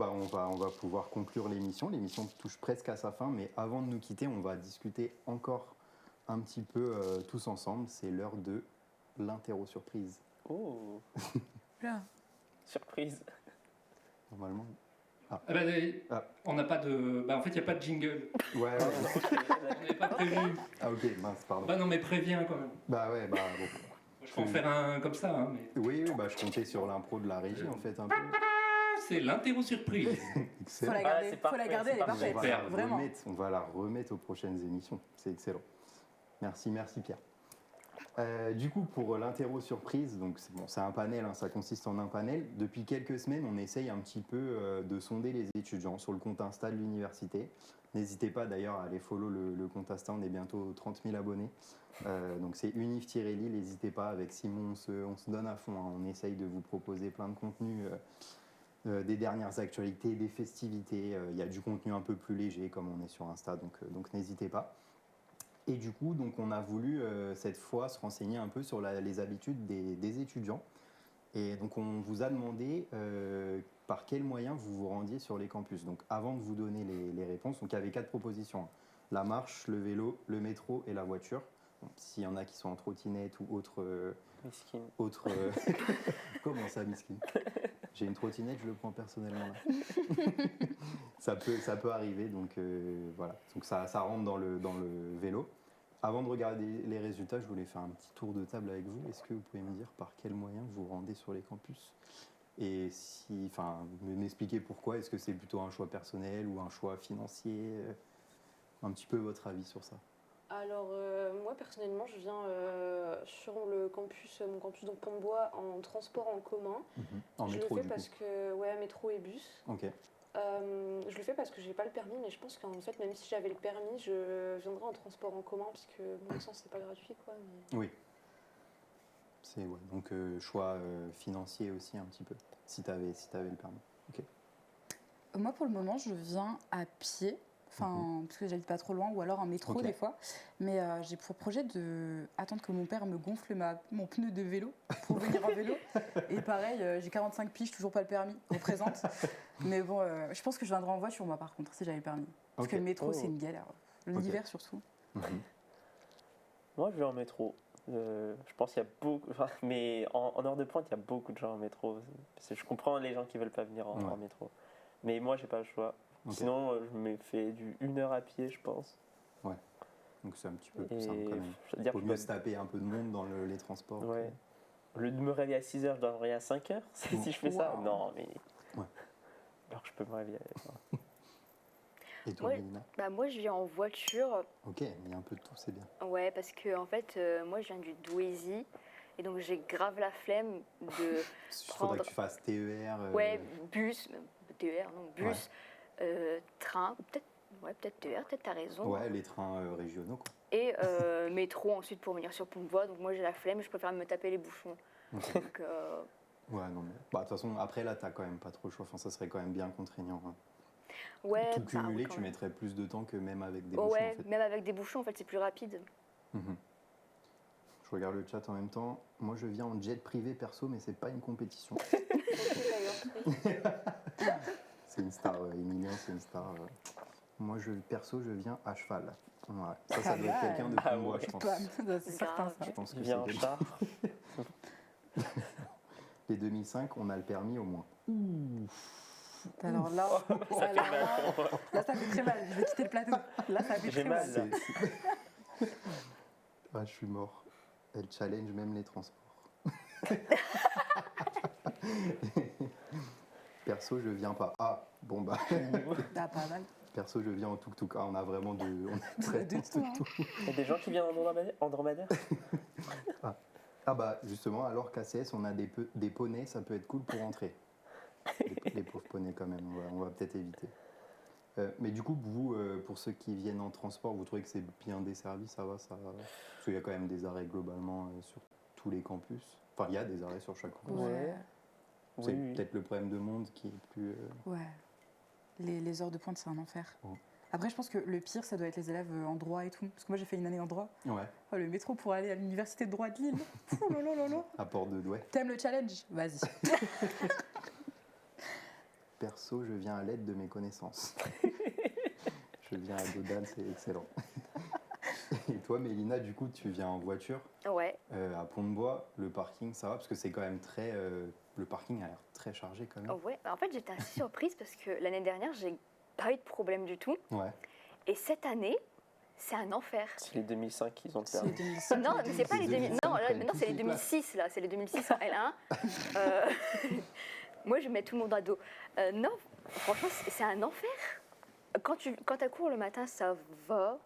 on va pouvoir conclure l'émission. L'émission touche presque à sa fin, mais avant de nous quitter, on va discuter encore un petit peu tous ensemble. C'est l'heure de l'interro surprise. Oh, Là. surprise. Normalement. Ah bah, on n'a pas de. Bah, en fait, il n'y a pas de jingle. Ouais. On n'avait pas prévu. Ah ok, mince, pardon. Bah non, mais préviens quand même. Bah ouais, bon. Je peux en faire un comme ça, hein, mais. Oui, je comptais sur l'impro de la régie en fait un peu. C'est l'interro surprise. Excellent. Faut la garder, c'est faut la garder, elle est parfait, parfaite. On va, Vraiment. on va la remettre aux prochaines émissions. C'est excellent. Merci Pierre. Du coup, pour l'interro surprise, donc c'est un panel, hein, ça consiste en un panel. Depuis quelques semaines, on essaye un petit peu de sonder les étudiants sur le compte Insta de l'université. N'hésitez pas d'ailleurs à aller follow le compte Insta, on est bientôt 30 000 abonnés. Donc c'est Unif-Lille, n'hésitez pas, avec Simon, on se donne à fond. Hein. On essaye de vous proposer plein de contenus, des dernières actualités, des festivités. Il y a du contenu un peu plus léger comme on est sur Insta, donc n'hésitez pas. Et du coup, donc, on a voulu cette fois se renseigner un peu sur les habitudes des étudiants. Et donc on vous a demandé par quels moyens vous vous rendiez sur les campus. Donc avant de vous donner les réponses, donc il y avait 4 propositions. La marche, le vélo, le métro et la voiture. Donc, s'il y en a qui sont en trottinette ou autre... Miskin. Comment ça, miskin? J'ai une trottinette, je le prends personnellement là. ça peut arriver, donc voilà. Donc ça rentre dans le vélo. Avant de regarder les résultats, je voulais faire un petit tour de table avec vous. Est-ce que vous pouvez me dire par quels moyens vous vous rendez sur les campus? Et m'expliquer pourquoi. Est-ce que c'est plutôt un choix personnel ou un choix financier? Un petit peu votre avis sur ça. Alors, moi personnellement, je viens sur mon campus donc Pont-de-Bois en transport en commun. En je métro, le fais du parce coup. que, ouais, métro et bus. Ok. Je le fais parce que j'ai pas le permis, mais je pense qu'en fait, même si j'avais le permis, je viendrais en transport en commun, puisque mon essence, c'est pas gratuit, quoi. Mais... Oui. C'est donc choix financier aussi un petit peu, si tu avais le permis. Ok. Moi, pour le moment, je viens à pied. Parce que j'habite pas trop loin, ou alors en métro Ok. des fois. Mais j'ai pour projet d'attendre que mon père me gonfle mon pneu de vélo pour venir en vélo. Et pareil, j'ai 45 piges, toujours pas le permis, représente. Mais bon, je pense que je viendrai en voiture, moi, par contre, si j'avais le permis. Parce Ok. que le métro, c'est une galère. L'hiver, surtout. Moi, je vais en métro. Je pense qu'il y a beaucoup... mais en heure de pointe, il y a beaucoup de gens en métro. Je comprends les gens qui veulent pas venir en métro. Mais moi, j'ai pas le choix. Ok. Sinon, je me fais du 1 heure à pied, je pense. Ouais. Donc c'est un petit peu plus Et simple quand même. je veux dire, Vaut je mieux peux- se taper un peu de monde dans les transports. Ouais. Au lieu de me réveiller à 6 heures, je dois me réveiller à 5 heures si je fais ça. Wow. Non, mais... Ouais. Alors que je peux me réveiller... Et toi, Mélina? Moi, je viens en voiture. Ok, il y a un peu de tout, c'est bien. Ouais, parce que en fait, moi, je viens du Douaisis. Et donc, j'ai grave la flemme de Il faudrait prendre... que tu fasses TER. Ouais, bus, TER, non, bus, train, peut-être TER, peut-être t'as raison. Ouais, les trains régionaux, quoi. Et métro ensuite pour venir sur Pont-de-Voix. Donc, moi, j'ai la flemme, je préfère me taper les bouchons. Ok. Donc, Ouais, non, mais. Bah, de toute façon, après, là, t'as quand même pas trop le choix. Enfin, ça serait quand même bien contraignant. Hein. ouais, Tout ça roule cumulé, quand tu même. mettrais plus de temps que même avec des bouchons, Ouais, en fait. même avec des bouchons, en fait, c'est plus rapide. Mhm. Je regarde le chat en même temps. Moi, je viens en jet privé perso, mais c'est pas une compétition. C'est une star, Emilien, c'est une star. Moi, perso, je viens à cheval. Ouais. Ça doit être quelqu'un de comme moi, je pense. C'est certain, ça. Je pense que Il vient en c'est char. Les 2005, on a le permis au moins. Alors là, là, ça fait très mal. Je vais quitter le plateau. Là, ça fait J'ai très mal, mal. là. Ah, je suis mort. Elle challenge même les transports. Perso, je viens pas. Ah, bon bah. Ah, pas mal. Perso, je viens en tuk-tuk. Ah, on a vraiment de. On est très De tout, hein. Il y a des gens qui viennent en dromadaire. Ah bah justement, alors qu'ACS, on a des poneys, ça peut être cool pour entrer. Les pauvres poneys quand même, on va peut-être éviter. Mais du coup, vous, pour ceux qui viennent en transport, vous trouvez que c'est bien desservi, ça va? Parce qu'il y a quand même des arrêts globalement sur tous les campus. Enfin, il y a des arrêts sur chaque campus. Ouais. C'est Oui. peut-être le problème de monde qui est plus... Ouais. Les heures de pointe, c'est un enfer. Ouais. Après, je pense que le pire, ça doit être les élèves en droit et tout. Parce que moi, j'ai fait une année en droit. Ouais, Oh, le métro pour aller à l'université de droit de Lille. Oh là là là là. à Port de Douai. T'aimes le challenge? Vas-y. Perso, je viens à l'aide de mes connaissances. Je viens à Dodane, c'est excellent. Et toi, Mélina, du coup, tu viens en voiture Ouais. à Pont-de-Bois. Le parking, ça va? Parce que c'est quand même très... le parking a l'air très chargé quand même. Ouais. En fait, j'étais assez surprise parce que l'année dernière, j'ai pas eu de problème du tout. Ouais. Et cette année, c'est un enfer. C'est les 2005 qui ont le C'est permis. 2005. Non, mais c'est pas les 2000. Non, là, prennent maintenant c'est les toutes les places. 2006 là, c'est les 2006 en L1. Moi, je mets tout le monde à dos. Non, franchement, c'est un enfer. Quand t'as cours le matin, ça va.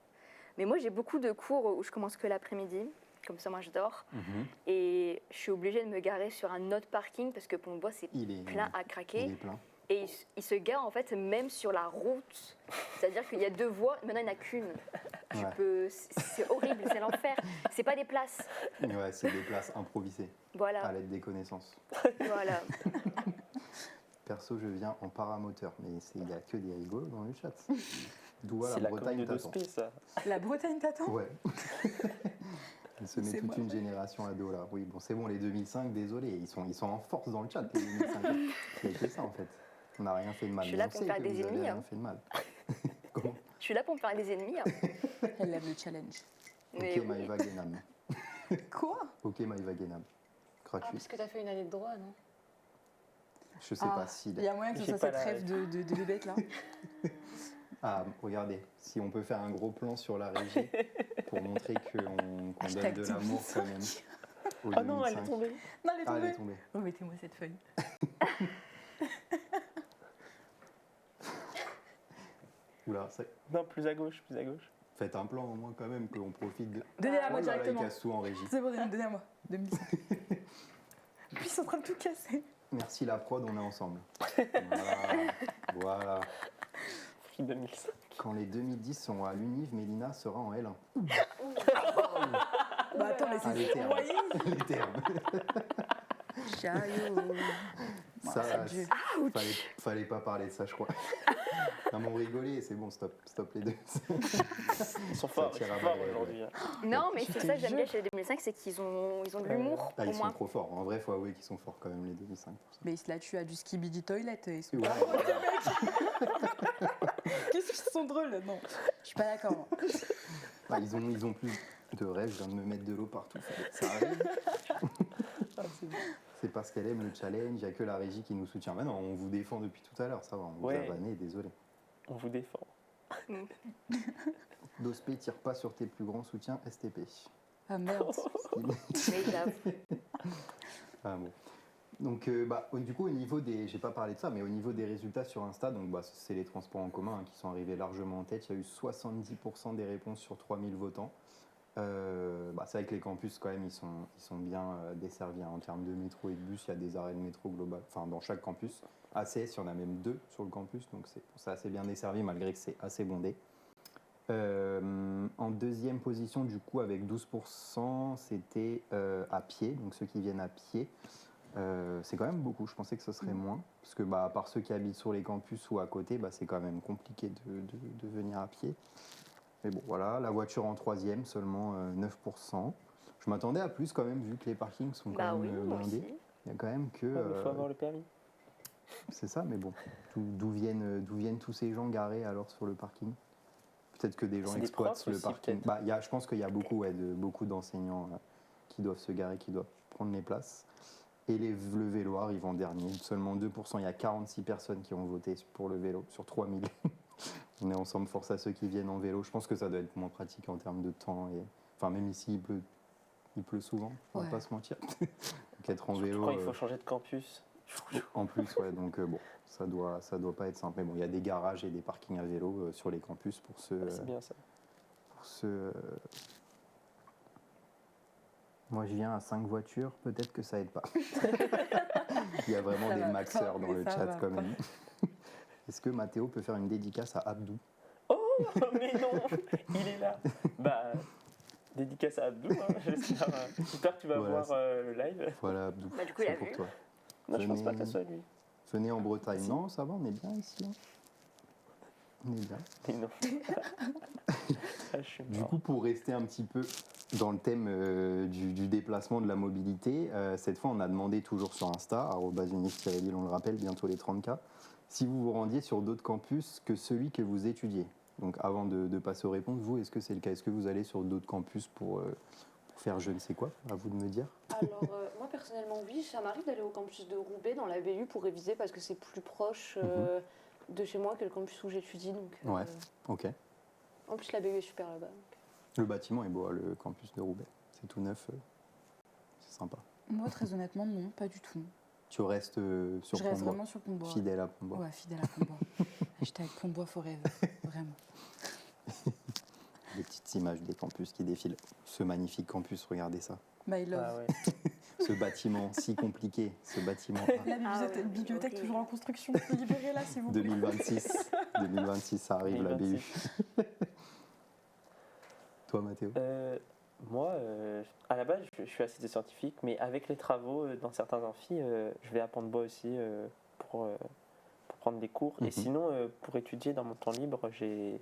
Mais moi, j'ai beaucoup de cours où je commence que l'après-midi. Comme ça, moi, je dors. Mhm. Et je suis obligée de me garer sur un autre parking parce que Pont-de-Bois, c'est Il est plein à Il craquer. est plein. Et il se gare en fait même sur la route. C'est-à-dire qu'il y a 2 voies, maintenant il n'y en a qu'une. Ouais. C'est horrible, c'est l'enfer. C'est pas des places. Ouais, c'est des places improvisées à Voilà, l'aide des connaissances. voilà. Perso, je viens en paramoteur, mais il n'y a que des rigolos dans le chat. D'où C'est la la Bretagne commune de t'attend. Spé, ça. La Bretagne t'attend? Ouais. Il se met C'est toute moi, une ouais. génération à dos là. Oui, bon, c'est bon, les 2005, désolé, ils sont en force dans le chat, les 2005. Il n'y a que ça en fait. On n'a rien fait de mal. Je suis mais là on pour sait faire que des vous avez ennemis, rien hein. fait de mal. Comment? Je suis là pour me faire des ennemis. Hein. Elle aime le challenge. Mais Ok, oui. Maïva Genam. Quoi? Ok, Maïva Genam. Ah, Gratuit. parce que t'as fait une année de droit, non? Je sais pas si. Il y a moyen que ce J'ai soit pas cette la rêve de bébête là. Ah, regardez, si on peut faire un gros plan sur la régie pour montrer qu'on donne Hashtag de tout l'amour quand même. Au Oh non, elle est 2005. tombée. Non, elle est Ah, elle tombée. est tombée. Remettez-moi cette feuille. Oula, Non, plus à gauche, plus à gauche. faites un plan au moins quand même, qu'on profite de. Donnez-la à moi Oh là là, il directement. casse tout en régie. C'est bon, donnez-la à moi. 2005. Puis ils sont en train de tout casser. Merci la prod, on est ensemble. Voilà. Free 2005. Quand les 2010 sont à l'Univ, Mélina sera en L1. Bah attends, mais Ah, les c'est termes. envoyé. Les termes. Chariot. Ça, c'est Dieu. fallait pas parler de ça, je crois. Non, mais on rigolait, c'est bon, stop les deux. Ils sont forts, tire à forts balles, aujourd'hui. hein. Non, mais Je c'est te ça que j'aime bien jure. chez les 2005, c'est qu'ils ont de l'humour, Ah, au ils sont moins. trop forts. En vrai, faut avouer qu'ils sont forts quand même, les 2005. pour ça. Mais ils se la tuent à du skibidi toilet. Ils sont... Ouais, Qu'est-ce qu'ils sont drôles? Non, je suis pas d'accord. moi. ah, ils ont plus de rêve, je viens de me mettre de l'eau partout. Ça arrive. C'est parce qu'elle aime le challenge, il n'y a que la régie qui nous soutient. Maintenant, on vous défend depuis tout à l'heure, ça va, on vous a Ouais. vanné, désolé. On vous défend. Dospé, tire pas sur tes plus grands soutiens STP. Ah merde. Mais j'avoue. Ah bon. Donc, du coup, au niveau des, j'ai pas parlé de ça, mais au niveau des résultats sur Insta, donc c'est les transports en commun qui sont arrivés largement en tête. Il y a eu 70% des réponses sur 3000 votants. C'est vrai que les campus, quand même, ils sont bien desservis en termes de métro et de bus. Il y a des arrêts de métro global, enfin dans chaque campus. ACS, il y en a même 2 sur le campus, donc c'est assez bien desservi malgré que c'est assez bondé. En deuxième position, du coup, avec 12%, c'était à pied, donc ceux qui viennent à pied. C'est quand même beaucoup, je pensais que ce serait moins, parce que à part ceux qui habitent sur les campus ou à côté, c'est quand même compliqué de venir à pied. Mais bon, voilà, la voiture en troisième, seulement 9%. Je m'attendais à plus quand même, vu que les parkings sont quand même blindés. Il y a quand même que... Il faut avoir le permis. C'est ça, mais bon, d'où viennent tous ces gens garés alors sur le parking? Peut-être que des gens exploitent le parking. Je pense qu'il y a beaucoup d'enseignants qui doivent se garer, qui doivent prendre les places. Et le vélo arrive en dernier, seulement 2%. Il y a 46 personnes qui ont voté pour le vélo, sur 3000. On est ensemble, force à ceux qui viennent en vélo. Je pense que ça doit être moins pratique en termes de temps. Enfin, même ici, il pleut souvent, on va pas se mentir. Donc être en vélo... Quand il faut changer de campus. En plus, ouais, donc ça doit pas être simple. Mais bon, il y a des garages et des parkings à vélo sur les campus pour ceux... c'est bien ça. Pour ceux... Moi, je viens à 5 voitures, peut-être que ça aide pas. Il y a vraiment des maxeurs dans le chat quand même. Est-ce que Mathéo peut faire une dédicace à Abdou? Oh, mais non, il est là. Dédicace à Abdou, hein, j'espère que tu vas voir le live. Voilà, Abdou, du coup, il a pour vu. toi. Non, je pense pas que ce soit lui. Venez en Bretagne. Merci. Non, ça va, on est bien ici. On est bien. Mais non. Du coup, pour rester un petit peu dans le thème du déplacement, de la mobilité, cette fois, on a demandé toujours sur Insta, @unif-lille, on le rappelle, bientôt les 30K, si vous vous rendiez sur d'autres campus que celui que vous étudiez. Donc, avant de passer aux réponses, vous, est-ce que c'est le cas? Est-ce que vous allez sur d'autres campus pour faire je ne sais quoi? À vous de me dire. Alors, moi, personnellement, oui. Ça m'arrive d'aller au campus de Roubaix, dans la BU, pour réviser, parce que c'est plus proche de chez moi que le campus où j'étudie. Donc, ouais, ok. En plus, la BU est super là-bas. Le bâtiment est beau, le campus de Roubaix. C'est tout neuf, c'est sympa. Moi, très honnêtement, non, pas du tout. Tu restes sur Pont-de-Bois? Je reste vraiment sur Pont-de-Bois. Fidèle à Pont-de-Bois? Ouais, fidèle à Pont-de-Bois. Hashtag Pont-de-Bois forever, vraiment. Des petites images des campus qui défilent. Ce magnifique campus, regardez ça. My love. Ah ouais. Ce bâtiment si compliqué, ce bâtiment. La bibliothèque toujours en construction. Libérez-la, s'il vous plaît. 2026, ça arrive, 2026. La BU. Toi, Mathéo? Moi, à la base, je suis assisté scientifique, mais avec les travaux dans certains amphis, je vais à Pont-de-Bois aussi pour prendre des cours. Et sinon, pour étudier dans mon temps libre, je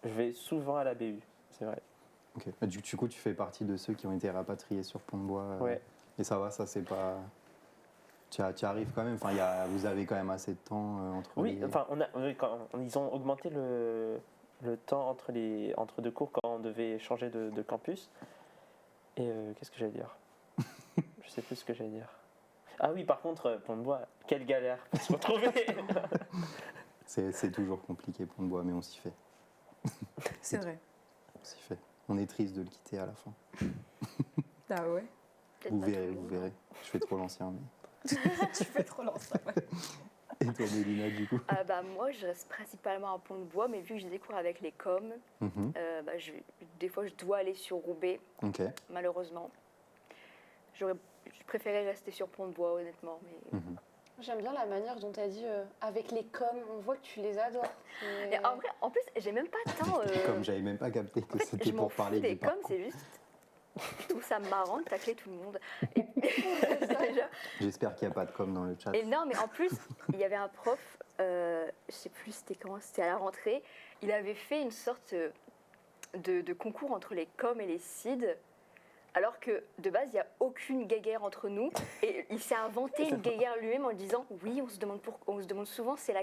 vais souvent à la BU, c'est vrai. Ok. Du coup, tu fais partie de ceux qui ont été rapatriés sur Pont-de-Bois. Ouais. Et ça va, ça c'est pas... Tu arrives quand même, enfin, vous avez quand même assez de temps entre les... enfin, ils ont augmenté le temps entre deux cours quand on devait changer de campus. Et qu'est-ce que j'allais dire? Je sais plus ce que j'allais dire. Ah oui, par contre, Pont-de-Bois, quelle galère pour se retrouver. C'est toujours compliqué, Pont-de-Bois, mais on s'y fait. C'est vrai. On s'y fait. On est triste de le quitter à la fin. Ah ouais? Vous verrez. Je fais trop l'ancien. Mais... Tu fais trop l'ancien, ouais. Et toi, Mélina, du coup? Moi, je reste principalement à Pont-de-Bois, mais vu que j'ai des cours avec les coms, des fois, je dois aller sur Roubaix, malheureusement. Je préférais rester sur Pont-de-Bois, honnêtement. Mais... J'aime bien la manière dont tu as dit avec les coms, on voit que tu les adores. Et en vrai, en plus, j'ai même pas tant... Comme j'avais même pas capté que c'était pour parler des du parcours. coms, c'est juste... Je trouve ça marrant de tacler tout le monde. J'espère qu'il n'y a pas de com dans le chat. Et non, mais en plus, il y avait un prof, je sais plus c'était à la rentrée, il avait fait une sorte de concours entre les coms et les CID, alors que de base, il n'y a aucune guéguerre entre nous. Et il s'est inventé une guéguerre lui-même en disant oui, on se demande souvent c'est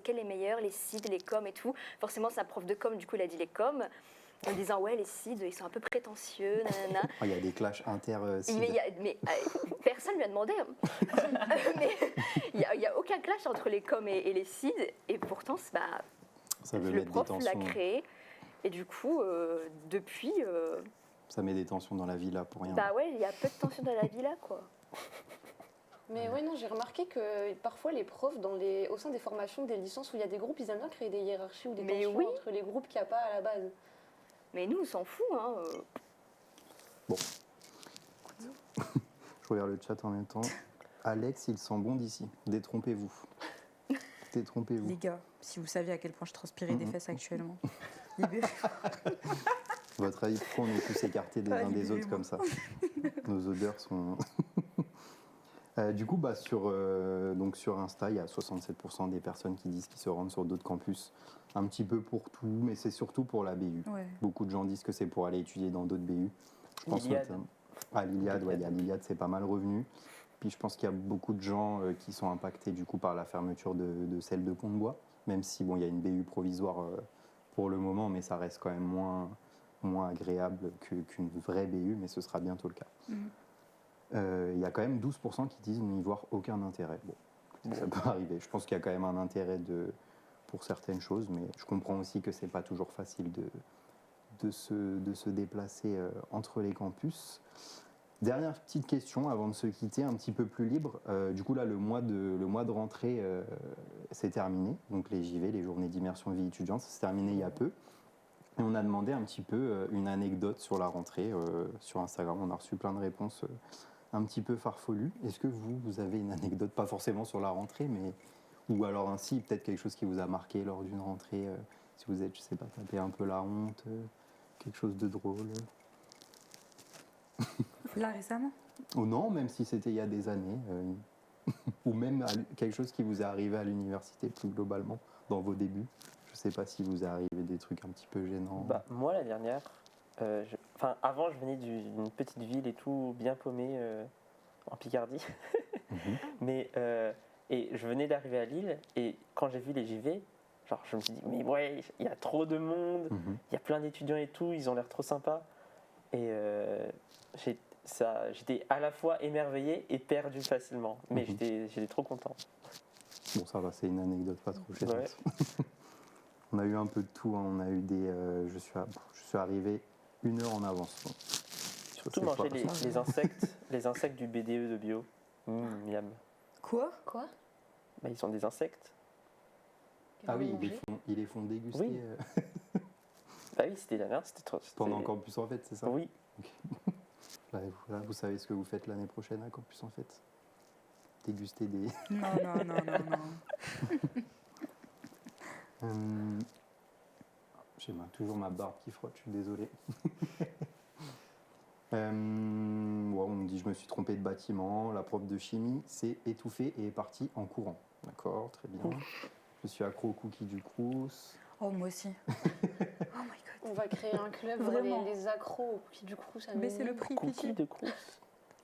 quel est meilleur, les CID, les coms et tout. Forcément, c'est un prof de com, du coup, il a dit les coms. En disant ouais, les CID, ils sont un peu prétentieux, nanana. Il y a des clashs inter-CID. Mais personne ne lui a demandé. Mais il n'y a aucun clash entre les coms et les CID. Et pourtant, le prof l'a créé. Et du coup, depuis... Ça met des tensions dans la villa pour rien. Bah ouais, il y a peu de tensions dans la villa, quoi. Mais ouais, non, j'ai remarqué que parfois les profs, au sein des formations, des licences où il y a des groupes, ils aiment bien créer des hiérarchies ou des Mais tensions oui. entre les groupes qu'il n'y a pas à la base. Mais nous, on s'en fout. Hein. Bon. Je regarde le chat en même temps. Alex, il sent bon d'ici. Détrompez-vous. Détrompez-vous. Les gars, si vous saviez à quel point je transpirais des fesses actuellement. Libérez. Votre avis, pourquoi on est tous écartés des uns des autres comme ça? Nos odeurs sont... du coup, sur Insta, il y a 67% des personnes qui disent qu'ils se rendent sur d'autres campus. Un petit peu pour tout, mais c'est surtout pour la BU. Ouais. Beaucoup de gens disent que c'est pour aller étudier dans d'autres BU. Je pense L'Iliade. notamment à l'Iliade, ouais, il y a l'Iliade, c'est pas mal revenu. Puis je pense qu'il y a beaucoup de gens qui sont impactés du coup par la fermeture de celle de Pont-de-Bois, même si bon, il y a une BU provisoire pour le moment, mais ça reste quand même moins agréable qu'une vraie BU, mais ce sera bientôt le cas. Il y a quand même 12% qui disent n'y voir aucun intérêt. Bon, ça peut arriver. Je pense qu'il y a quand même un intérêt pour certaines choses, mais je comprends aussi que c'est pas toujours facile de se déplacer entre les campus. Dernière petite question avant de se quitter, un petit peu plus libre. Du coup, là, le mois de rentrée s'est terminé. Donc, les JV, les journées d'immersion vie étudiante, ça s'est terminé il y a peu. Et on a demandé un petit peu une anecdote sur la rentrée sur Instagram. On a reçu plein de réponses un petit peu farfelues. Est-ce que vous avez une anecdote, pas forcément sur la rentrée, mais ou alors ainsi, peut-être quelque chose qui vous a marqué lors d'une rentrée, si vous êtes, je sais pas, tapé un peu la honte, quelque chose de drôle. Là, récemment? Ou non, même si c'était il y a des années, ou même quelque chose qui vous est arrivé à l'université plus globalement, dans vos débuts. Je sais pas si vous est arrivé des trucs un petit peu gênants. Bah, moi, la dernière, avant, je venais d'une petite ville et tout, bien paumé en Picardie. Mais, et je venais d'arriver à Lille, et quand j'ai vu les JV, genre, je me suis dit, mais ouais, il y a trop de monde, il y a plein d'étudiants et tout, ils ont l'air trop sympas. Et j'étais à la fois émerveillé et perdu facilement, mais j'étais trop content. Bon, ça va, c'est une anecdote pas trop gênante. Ouais. On a eu un peu de tout, hein. On a eu des... je suis arrivé 1 heure en avance. Donc. Surtout manger les insectes du BDE de bio. Miam. Quoi? Bah, ils sont des insectes. Ah oui, ils les font déguster. Oui. Bah oui, c'était la merde, c'était trop... Pendant Campus en fait, c'est ça? Oui. Okay. Voilà, vous savez ce que vous faites l'année prochaine à Campus en fait? Déguster des... Non. J'ai toujours ma barbe qui frotte, je suis désolé. On me dit je me suis trompé de bâtiment, la prof de chimie s'est étouffée et est partie en courant. D'accord, très bien. Je suis accro aux cookies du Crous. Oh, moi aussi. Oh my god. On va créer un club pour les accros aux cookies du Crous. Mais c'est le prix, cookies de Crous.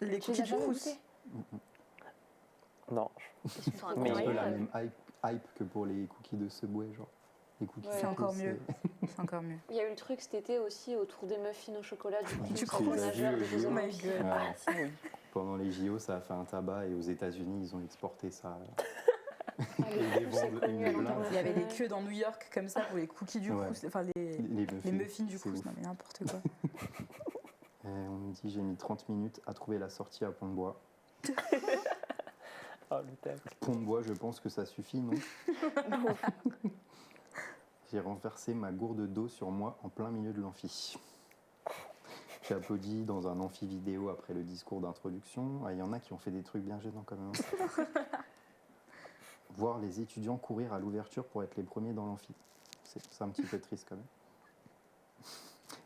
Les cookies du Crous. Non. Ils sont C'est un peu la incroyables. même hype que pour les cookies de Subway, genre. Les cookies C'est encore mieux. C'est encore mieux. Il y a eu le truc cet été aussi autour des muffins au chocolat du Crous. Du avec les Crous. nageurs des Jeux Oh my Olympiques. god. Ouais. Pendant les JO, ça a fait un tabac et aux États-Unis, ils ont exporté ça. Ah, le Crous est connu à l'international. Il y avait des queues dans New York comme ça pour les cookies du Crous, enfin les muffins du c'est Crous, ouf. non mais n'importe quoi. On me dit j'ai mis 30 minutes à trouver la sortie à Pont-de-Bois. Oh, le tacle. Pont-de-Bois, je pense que ça suffit, non? J'ai renversé ma gourde d'eau sur moi en plein milieu de l'amphi. J'ai applaudi dans un amphi vidéo après le discours d'introduction. Il y en a qui ont fait des trucs bien gênants quand même. Voir les étudiants courir à l'ouverture pour être les premiers dans l'amphi. C'est un petit peu triste quand même.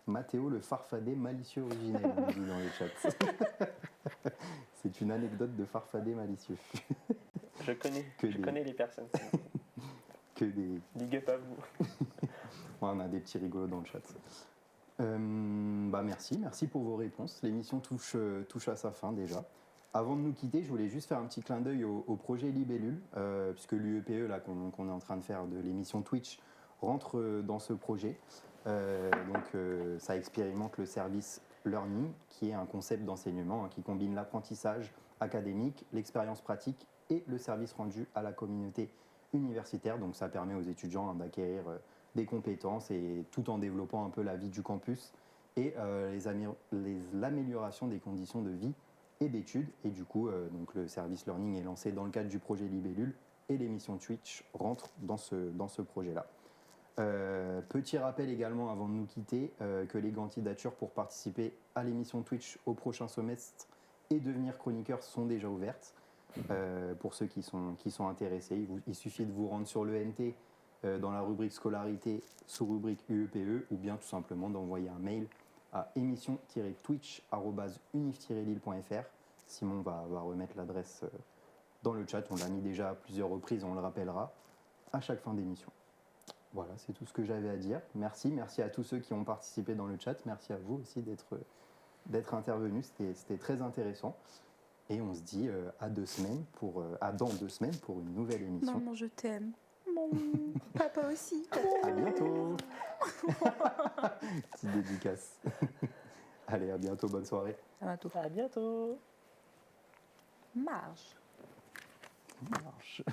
Mathéo, le farfadet malicieux originel, on dit dans le chat. C'est une anecdote de farfadet malicieux. Je connais les personnes. Que des... Big up à vous. Ouais, on a des petits rigolos dans le chat. Merci pour vos réponses. L'émission touche à sa fin déjà. Avant de nous quitter, je voulais juste faire un petit clin d'œil au projet Libellule, puisque l'UEPE là, qu'on est en train de faire de l'émission Twitch rentre dans ce projet. Ça expérimente le service Learning, qui est un concept d'enseignement qui combine l'apprentissage académique, l'expérience pratique et le service rendu à la communauté universitaire. Donc ça permet aux étudiants d'acquérir des compétences et tout en développant un peu la vie du campus et l'amélioration des conditions de vie et d'études. Et du coup, donc le service learning est lancé dans le cadre du projet Libellule et l'émission Twitch rentre dans ce projet-là. Petit rappel également avant de nous quitter que les candidatures pour participer à l'émission Twitch au prochain semestre et devenir chroniqueur sont déjà ouvertes. Pour ceux qui sont intéressés, il suffit de vous rendre sur l'ENT dans la rubrique scolarité sous rubrique UEPE ou bien tout simplement d'envoyer un mail à émission-twitch@unif-lille.fr. Simon va remettre l'adresse dans le chat, on l'a mis déjà à plusieurs reprises, on le rappellera à chaque fin d'émission. Voilà, c'est tout ce que j'avais à dire. Merci à tous ceux qui ont participé dans le chat, merci à vous aussi d'être intervenus, c'était très intéressant. Et on se dit dans 2 semaines pour une nouvelle émission. Maman, je t'aime. Papa aussi. À bientôt. Petite dédicace. Allez, à bientôt, bonne soirée. À bientôt. À bientôt. Marche. Marche.